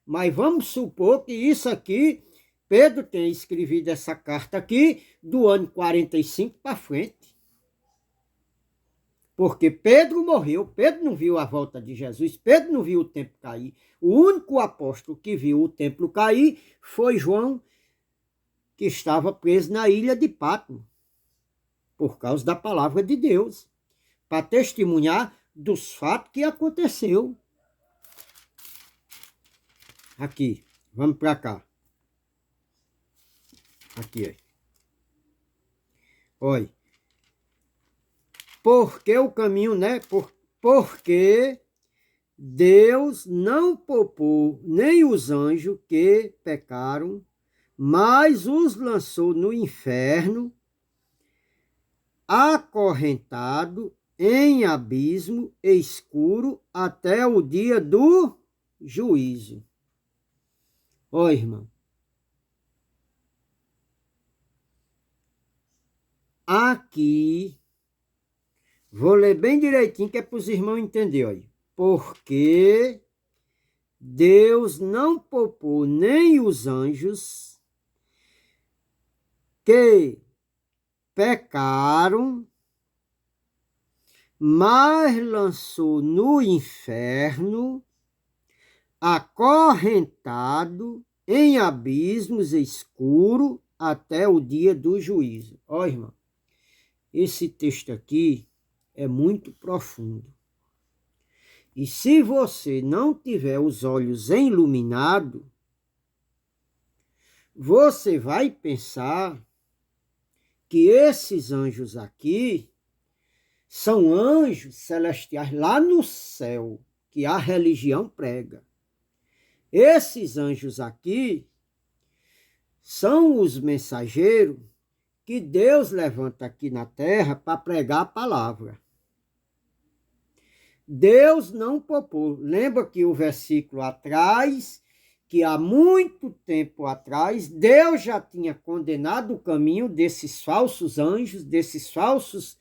mas vamos supor que isso aqui, Pedro tenha escrevido essa carta aqui do ano 45 para frente. Porque Pedro morreu, Pedro não viu a volta de Jesus, Pedro não viu o templo cair. O único apóstolo que viu o templo cair foi João, que estava preso na ilha de Patmos, por causa da palavra de Deus, para testemunhar dos fatos que aconteceu. Aqui, vamos para cá. Aqui, olha. Porque o caminho, né? Porque Deus não poupou nem os anjos que pecaram, mas os lançou no inferno, acorrentado em abismo escuro até o dia do juízo. Ó, irmão. Aqui, vou ler bem direitinho que é para os irmãos entenderem. Porque Deus não poupou nem os anjos que pecaram, mas lançou no inferno, acorrentado em abismos escuros até o dia do juízo. Ó, irmão, esse texto aqui é muito profundo. E se você não tiver os olhos iluminados, você vai pensar que esses anjos aqui são anjos celestiais lá no céu, que a religião prega. Esses anjos aqui são os mensageiros que Deus levanta aqui na terra para pregar a palavra. Deus não poupou. Lembra que o versículo atrás, que há muito tempo atrás, Deus já tinha condenado o caminho desses falsos anjos, desses falsos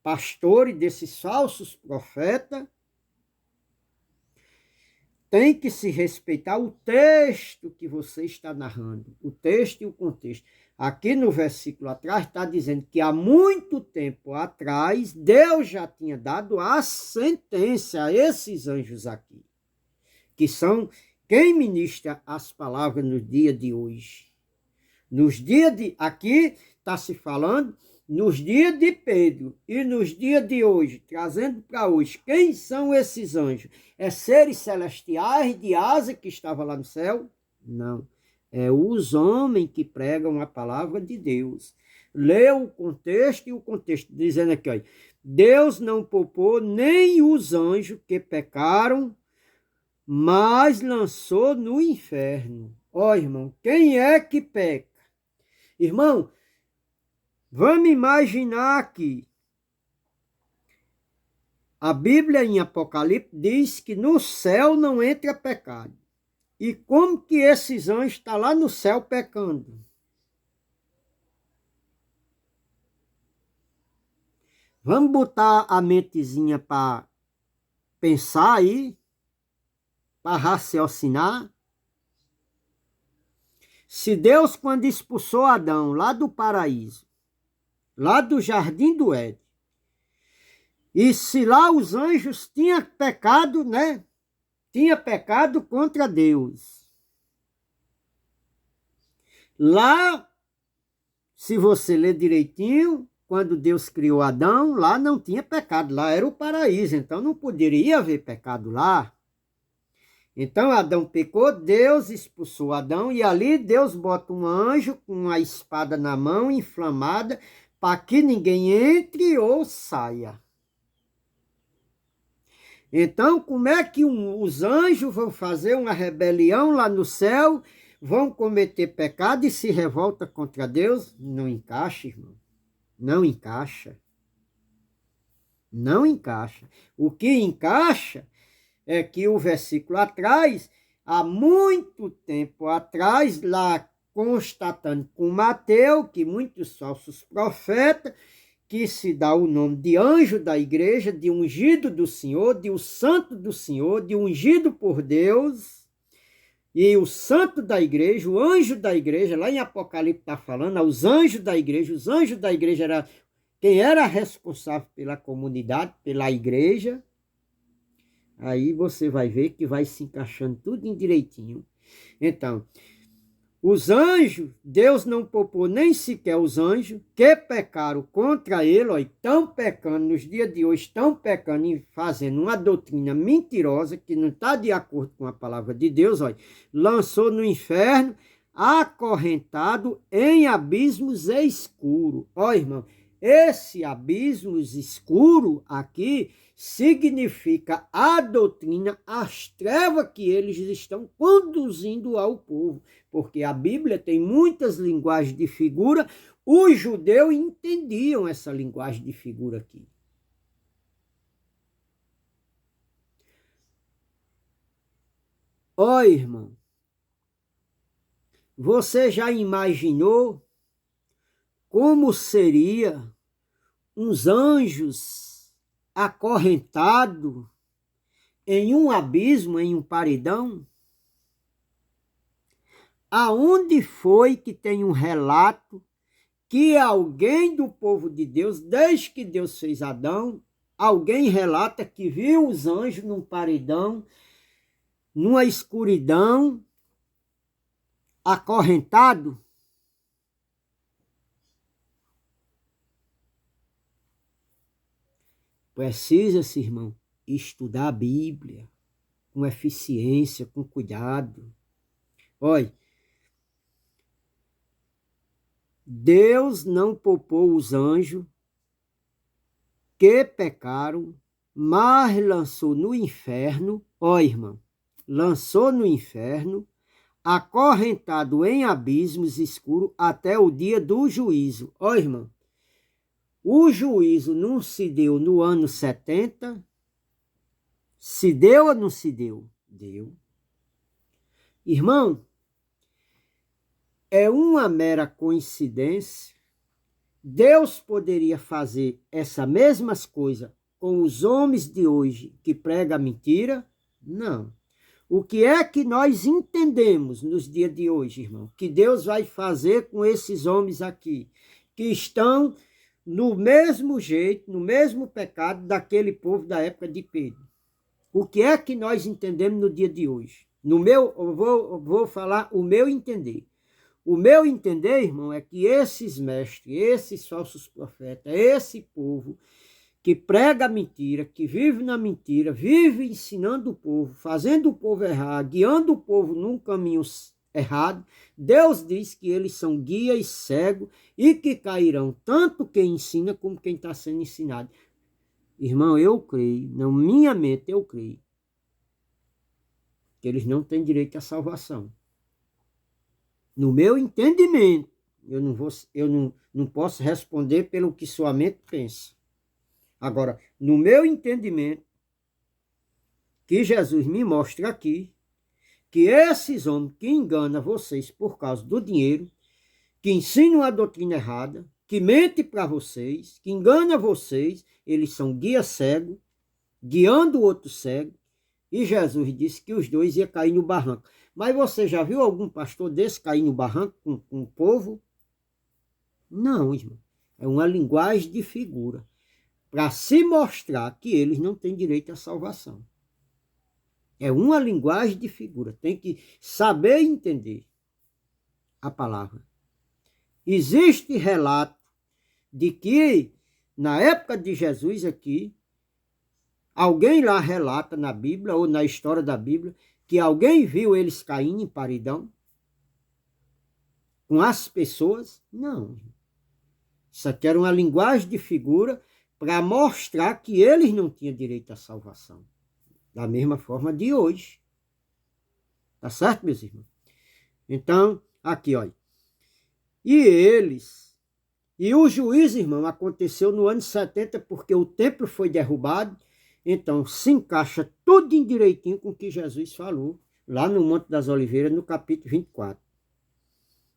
pastores, desses falsos profetas. Tem que se respeitar o texto que você está narrando, o texto e o contexto. Aqui no versículo atrás está dizendo que há muito tempo atrás Deus já tinha dado a sentença a esses anjos aqui, que são quem ministra as palavras no dia de hoje. Nos dias de aqui está se falando nos dias de Pedro e nos dias de hoje, trazendo para hoje, quem são esses anjos? É seres celestiais de asa que estavam lá no céu? Não. É os homens que pregam a palavra de Deus. Lê o contexto e o contexto, dizendo aqui, ó, Deus não poupou nem os anjos que pecaram, mas lançou no inferno. Ó, irmão, quem é que peca? Irmão, vamos imaginar aqui. A Bíblia em Apocalipse diz que no céu não entra pecado. E como que esses anjos estão lá no céu pecando? Vamos botar a mentezinha para pensar aí, para raciocinar. Se Deus, quando expulsou Adão lá do paraíso, lá do jardim do Éden, E se lá os anjos tinham pecado, né? Tinha pecado contra Deus. Lá, se você ler direitinho, quando Deus criou Adão, lá não tinha pecado, lá era o paraíso, então não poderia haver pecado lá. Então Adão pecou, Deus expulsou Adão e ali Deus bota um anjo com uma espada na mão, inflamada, para que ninguém entre ou saia. Então, como é que os anjos vão fazer uma rebelião lá no céu, vão cometer pecado e se revolta contra Deus? Não encaixa, irmão. Não encaixa. Não encaixa. O que encaixa é que o versículo atrás, há muito tempo atrás, lá constatando com Mateus, que muitos falsos profetas, que se dá o nome de anjo da igreja, de ungido do Senhor, de o santo do Senhor, de ungido por Deus, e o santo da igreja, o anjo da igreja, lá em Apocalipse está falando, os anjos da igreja era quem era responsável pela comunidade, pela igreja. Aí você vai ver que vai se encaixando tudo em direitinho. Então, os anjos, Deus não poupou nem sequer os anjos que pecaram contra ele, ó, estão pecando nos dias de hoje, estão pecando e fazendo uma doutrina mentirosa que não está de acordo com a palavra de Deus, ó, lançou no inferno, acorrentado em abismos escuros. Ó, irmão, esse abismos escuro aqui significa a doutrina, as trevas que eles estão conduzindo ao povo. Porque a Bíblia tem muitas linguagens de figura, os judeus entendiam essa linguagem de figura aqui. Ó, irmão, você já imaginou como seria uns anjos acorrentados em um abismo, em um paredão? Aonde foi que tem um relato que alguém do povo de Deus, desde que Deus fez Adão, alguém relata que viu os anjos num paredão, numa escuridão, acorrentado? Precisa-se, irmão, estudar a Bíblia com eficiência, com cuidado. Olha, Deus não poupou os anjos que pecaram, mas lançou no inferno, ó irmão, lançou no inferno, acorrentado em abismos escuros até o dia do juízo. Ó irmão, o juízo não se deu no ano 70? Se deu ou não se deu? Deu. Irmão, é uma mera coincidência. Deus poderia fazer essas mesmas coisas com os homens de hoje que pregam a mentira? Não. O que é que nós entendemos nos dias de hoje, irmão? Que Deus vai fazer com esses homens aqui, que estão no mesmo jeito, no mesmo pecado daquele povo da época de Pedro. O que é que nós entendemos no dia de hoje? Eu vou falar o meu entender. O meu entender, irmão, é que esses mestres, esses falsos profetas, esse povo que prega a mentira, que vive na mentira, vive ensinando o povo, fazendo o povo errar, guiando o povo num caminho errado, Deus diz que eles são guias e cegos e que cairão tanto quem ensina como quem está sendo ensinado. Irmão, eu creio, na minha mente eu creio, que eles não têm direito à salvação. No meu entendimento, eu não posso responder pelo que sua mente pensa. Agora, no meu entendimento, que Jesus me mostra aqui, que esses homens que enganam vocês por causa do dinheiro, que ensinam a doutrina errada, que mente para vocês, que engana vocês, eles são guia cego, guiando o outro cego, e Jesus disse que os dois iam cair no barranco. Mas você já viu algum pastor desse cair no barranco com o povo? Não, irmão. É uma linguagem de figura. para se mostrar que eles não têm direito à salvação. É uma linguagem de figura, tem que saber entender a palavra. Existe relato de que, na época de Jesus aqui, alguém lá relata na Bíblia, ou na história da Bíblia, que alguém viu eles caindo em paredão com as pessoas? Não. Isso aqui era uma linguagem de figura para mostrar que eles não tinham direito à salvação. Da mesma forma de hoje. Tá certo, meus irmãos? Então, aqui, olha. E o juízo, irmão, aconteceu no ano 70, porque o templo foi derrubado. Então, se encaixa tudo direitinho com o que Jesus falou, lá no Monte das Oliveiras, no capítulo 24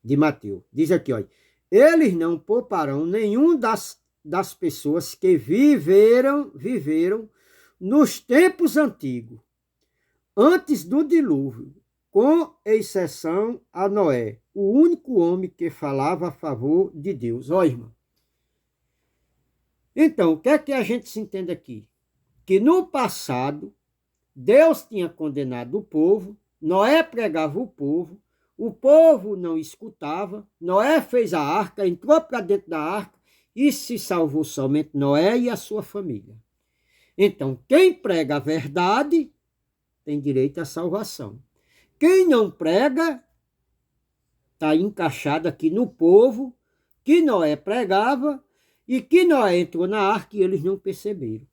de Mateus. Diz aqui, olha. Eles não pouparão nenhum das pessoas que viveram nos tempos antigos, antes do dilúvio, com exceção a Noé, o único homem que falava a favor de Deus. Ó, irmão. Então, o que é que a gente se entende aqui? Que no passado, Deus tinha condenado o povo, Noé pregava o povo não escutava, Noé fez a arca, entrou para dentro da arca e se salvou somente Noé e a sua família. Então, quem prega a verdade tem direito à salvação. Quem não prega está encaixado aqui no povo que Noé pregava e que Noé entrou na arca e eles não perceberam.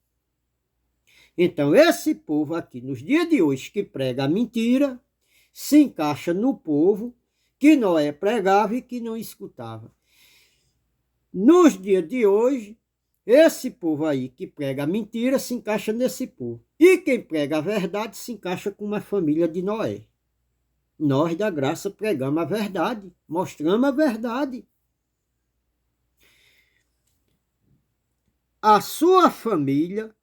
Então, esse povo aqui, nos dias de hoje, que prega a mentira, se encaixa no povo que Noé pregava e que não escutava. Nos dias de hoje, esse povo aí que prega a mentira se encaixa nesse povo. E quem prega a verdade se encaixa com uma família de Noé. Nós da graça pregamos a verdade, mostramos a verdade. A sua família,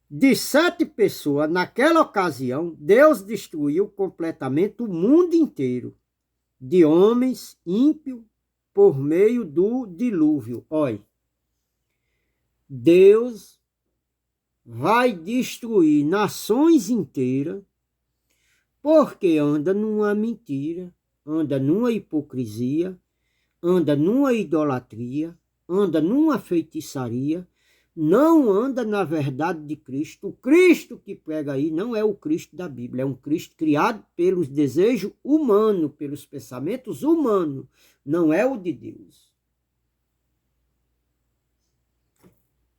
de 7 pessoas, naquela ocasião, Deus destruiu completamente o mundo inteiro de homens ímpios por meio do dilúvio. Olha, Deus vai destruir nações inteiras porque anda numa mentira, anda numa hipocrisia, anda numa idolatria, anda numa feitiçaria, não anda na verdade de Cristo. O Cristo que prega aí não é o Cristo da Bíblia, é um Cristo criado pelos desejos humanos, pelos pensamentos humanos, não é o de Deus.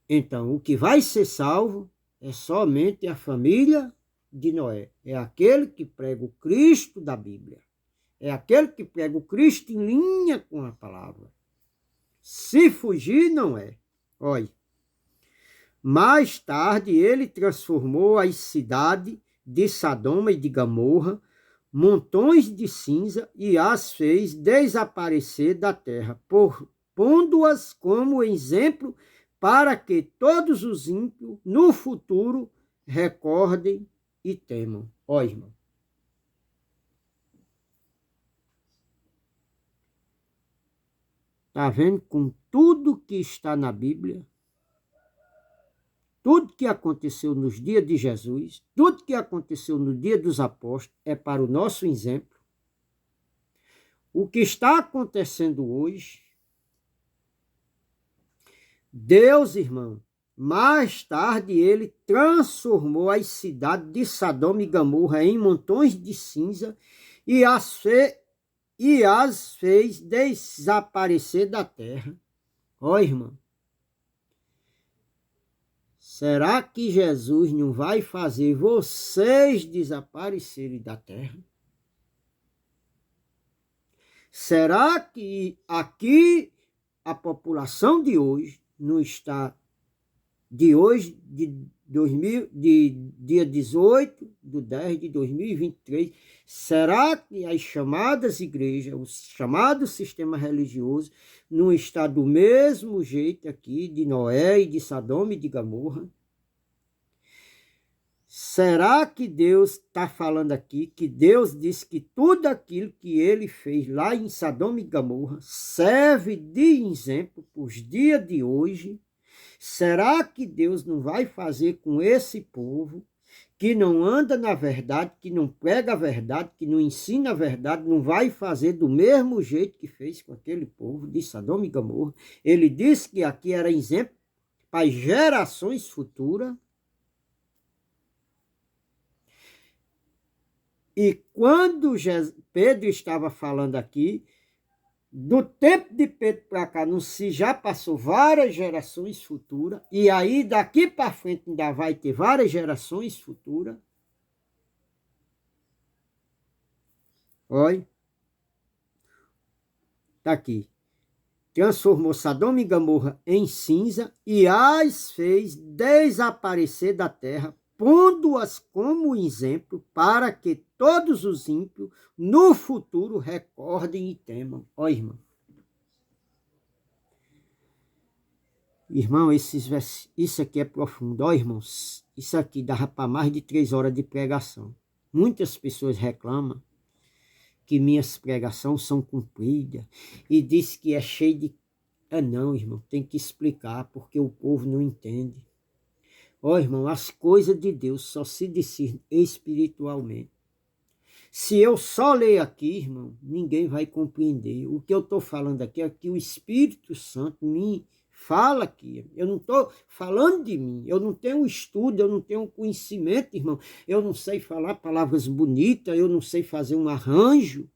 Então, o que vai ser salvo é somente a família de Noé. É aquele que prega o Cristo da Bíblia. É aquele que prega o Cristo em linha com a palavra. Se fugir, não é. Olha. Mais tarde, ele transformou as cidades de Sodoma e de Gomorra, montões de cinza, e as fez desaparecer da terra, pondo-as como exemplo para que todos os ímpios, no futuro, recordem e temam. Ó, irmão. Está vendo com tudo que está na Bíblia? Tudo que aconteceu nos dias de Jesus, tudo que aconteceu no dia dos apóstolos é para o nosso exemplo. O que está acontecendo hoje, Deus, irmão, mais tarde ele transformou as cidades de Sodoma e Gomorra em montões de cinza e as fez desaparecer da terra. Ó, irmão. Será que Jesus não vai fazer vocês desaparecerem da terra? Será que aqui a população de hoje não está, de hoje, de dia 18 de 10 de 2023, será que as chamadas igrejas, o chamado sistema religioso, não está do mesmo jeito aqui de Noé e de Sodoma e de Gomorra? Será que Deus está falando aqui, que Deus disse que tudo aquilo que ele fez lá em Sodoma e Gomorra serve de exemplo para os dias de hoje, Será que Deus não vai fazer com esse povo que não anda na verdade, que não prega a verdade, que não ensina a verdade, não vai fazer do mesmo jeito que fez com aquele povo de Sodoma e Gomorra? Ele disse que aqui era exemplo para as gerações futuras. E quando Pedro estava falando aqui, do tempo de Pedro para cá, não se já passou várias gerações futuras, e aí daqui para frente ainda vai ter várias gerações futuras. Olha, está aqui. Transformou Sodoma e Gomorra em cinza e as fez desaparecer da terra, pondo-as como exemplo para que todos os ímpios no futuro recordem e temam. Ó, irmão. Irmão, isso aqui é profundo. Ó, irmãos, isso aqui dava para mais de 3 horas de pregação. Muitas pessoas reclamam que minhas pregações são compridas e diz que é cheio de... não, irmão, tem que explicar porque o povo não entende. Ó, irmão, as coisas de Deus só se discernem espiritualmente. Se eu só ler aqui, irmão, ninguém vai compreender. O que eu estou falando aqui é que o Espírito Santo me fala aqui. Eu não estou falando de mim. Eu não tenho estudo, eu não tenho conhecimento, irmão. Eu não sei falar palavras bonitas, eu não sei fazer um arranjo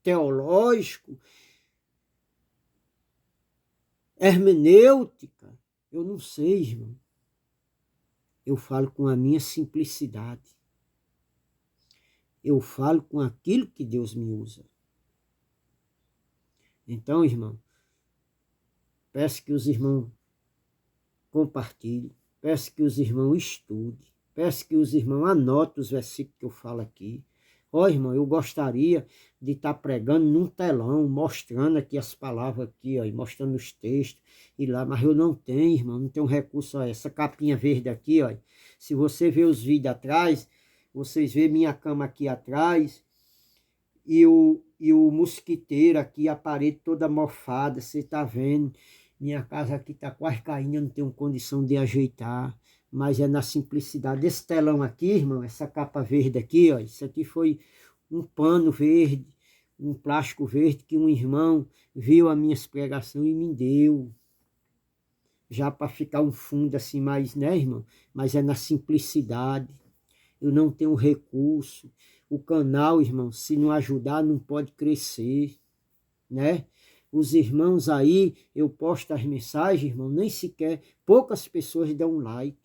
teológico, hermenêutica. Eu não sei, irmão. Eu falo com a minha simplicidade. Eu falo com aquilo que Deus me usa. Então, irmão, peço que os irmãos compartilhem, peço que os irmãos estudem, peço que os irmãos anotem os versículos que eu falo aqui. Ó, irmão, eu gostaria de estar pregando num telão, mostrando aqui as palavras aqui, ó, e mostrando os textos e lá, mas eu não tenho, irmão, não tenho recurso a essa capinha verde aqui, ó. Se você ver os vídeos atrás, vocês veem minha cama aqui atrás e o mosquiteiro aqui, a parede toda mofada, você está vendo. Minha casa aqui está quase caindo, eu não tenho condição de ajeitar, mas é na simplicidade. Esse telão aqui, irmão, essa capa verde aqui, ó, isso aqui foi um pano verde, um plástico verde que um irmão viu as minhas pregações e me deu. Já para ficar um fundo assim mais, né, irmão? Mas é na simplicidade. Eu não tenho recurso. O canal, irmão, se não ajudar, não pode crescer, né? Os irmãos aí, eu posto as mensagens, irmão, nem sequer, poucas pessoas dão um like.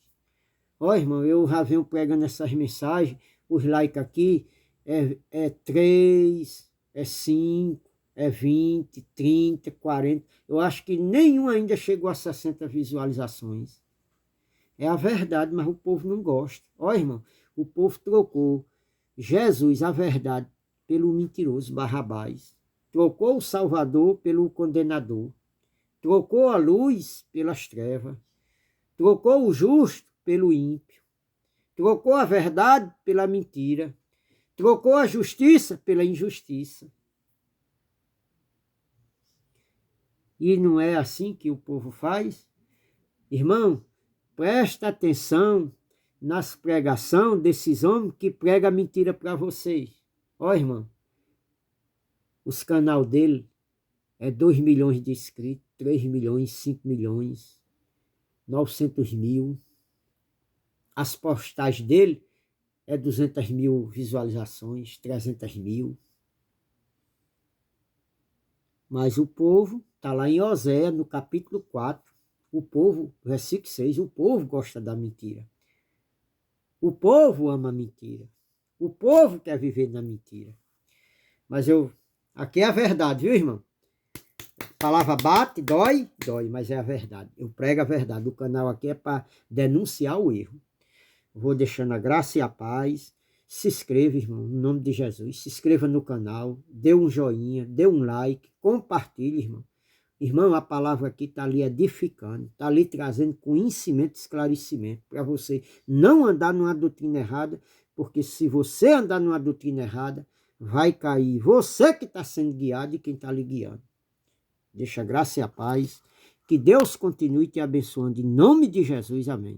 Ó, irmão, eu já venho pregando essas mensagens, os likes aqui é 3, é 5, é 20, 30, 40. Eu acho que nenhum ainda chegou a 60 visualizações. É a verdade, mas o povo não gosta. Ó, irmão, o povo trocou Jesus, a verdade, pelo mentiroso Barrabás. Trocou o Salvador pelo condenador. Trocou a luz pelas trevas. Trocou o justo pelo ímpio. Trocou a verdade pela mentira. Trocou a justiça pela injustiça. E não é assim que o povo faz? Irmão, presta atenção nas pregações desses homens que pregam mentira para vocês. Ó, irmão, os canal dele é 2 milhões de inscritos, 3 milhões, 5 milhões, 900 mil. As postagens dele é 200 mil visualizações, 300 mil. Mas o povo, está lá em Oséias, no capítulo 4, o povo, versículo 6, o povo gosta da mentira. O povo ama a mentira. O povo quer viver na mentira. Mas aqui é a verdade, viu, irmão? A palavra bate, dói, mas é a verdade. Eu prego a verdade. O canal aqui é para denunciar o erro. Vou deixando a graça e a paz. Se inscreva, irmão, no nome de Jesus. Se inscreva no canal, dê um joinha, dê um like, compartilhe, irmão. Irmão, a palavra aqui está ali edificando, está ali trazendo conhecimento, esclarecimento, para você não andar numa doutrina errada, porque se você andar numa doutrina errada, vai cair você que está sendo guiado e quem está lhe guiando. Deixa a graça e a paz. Que Deus continue te abençoando em nome de Jesus. Amém.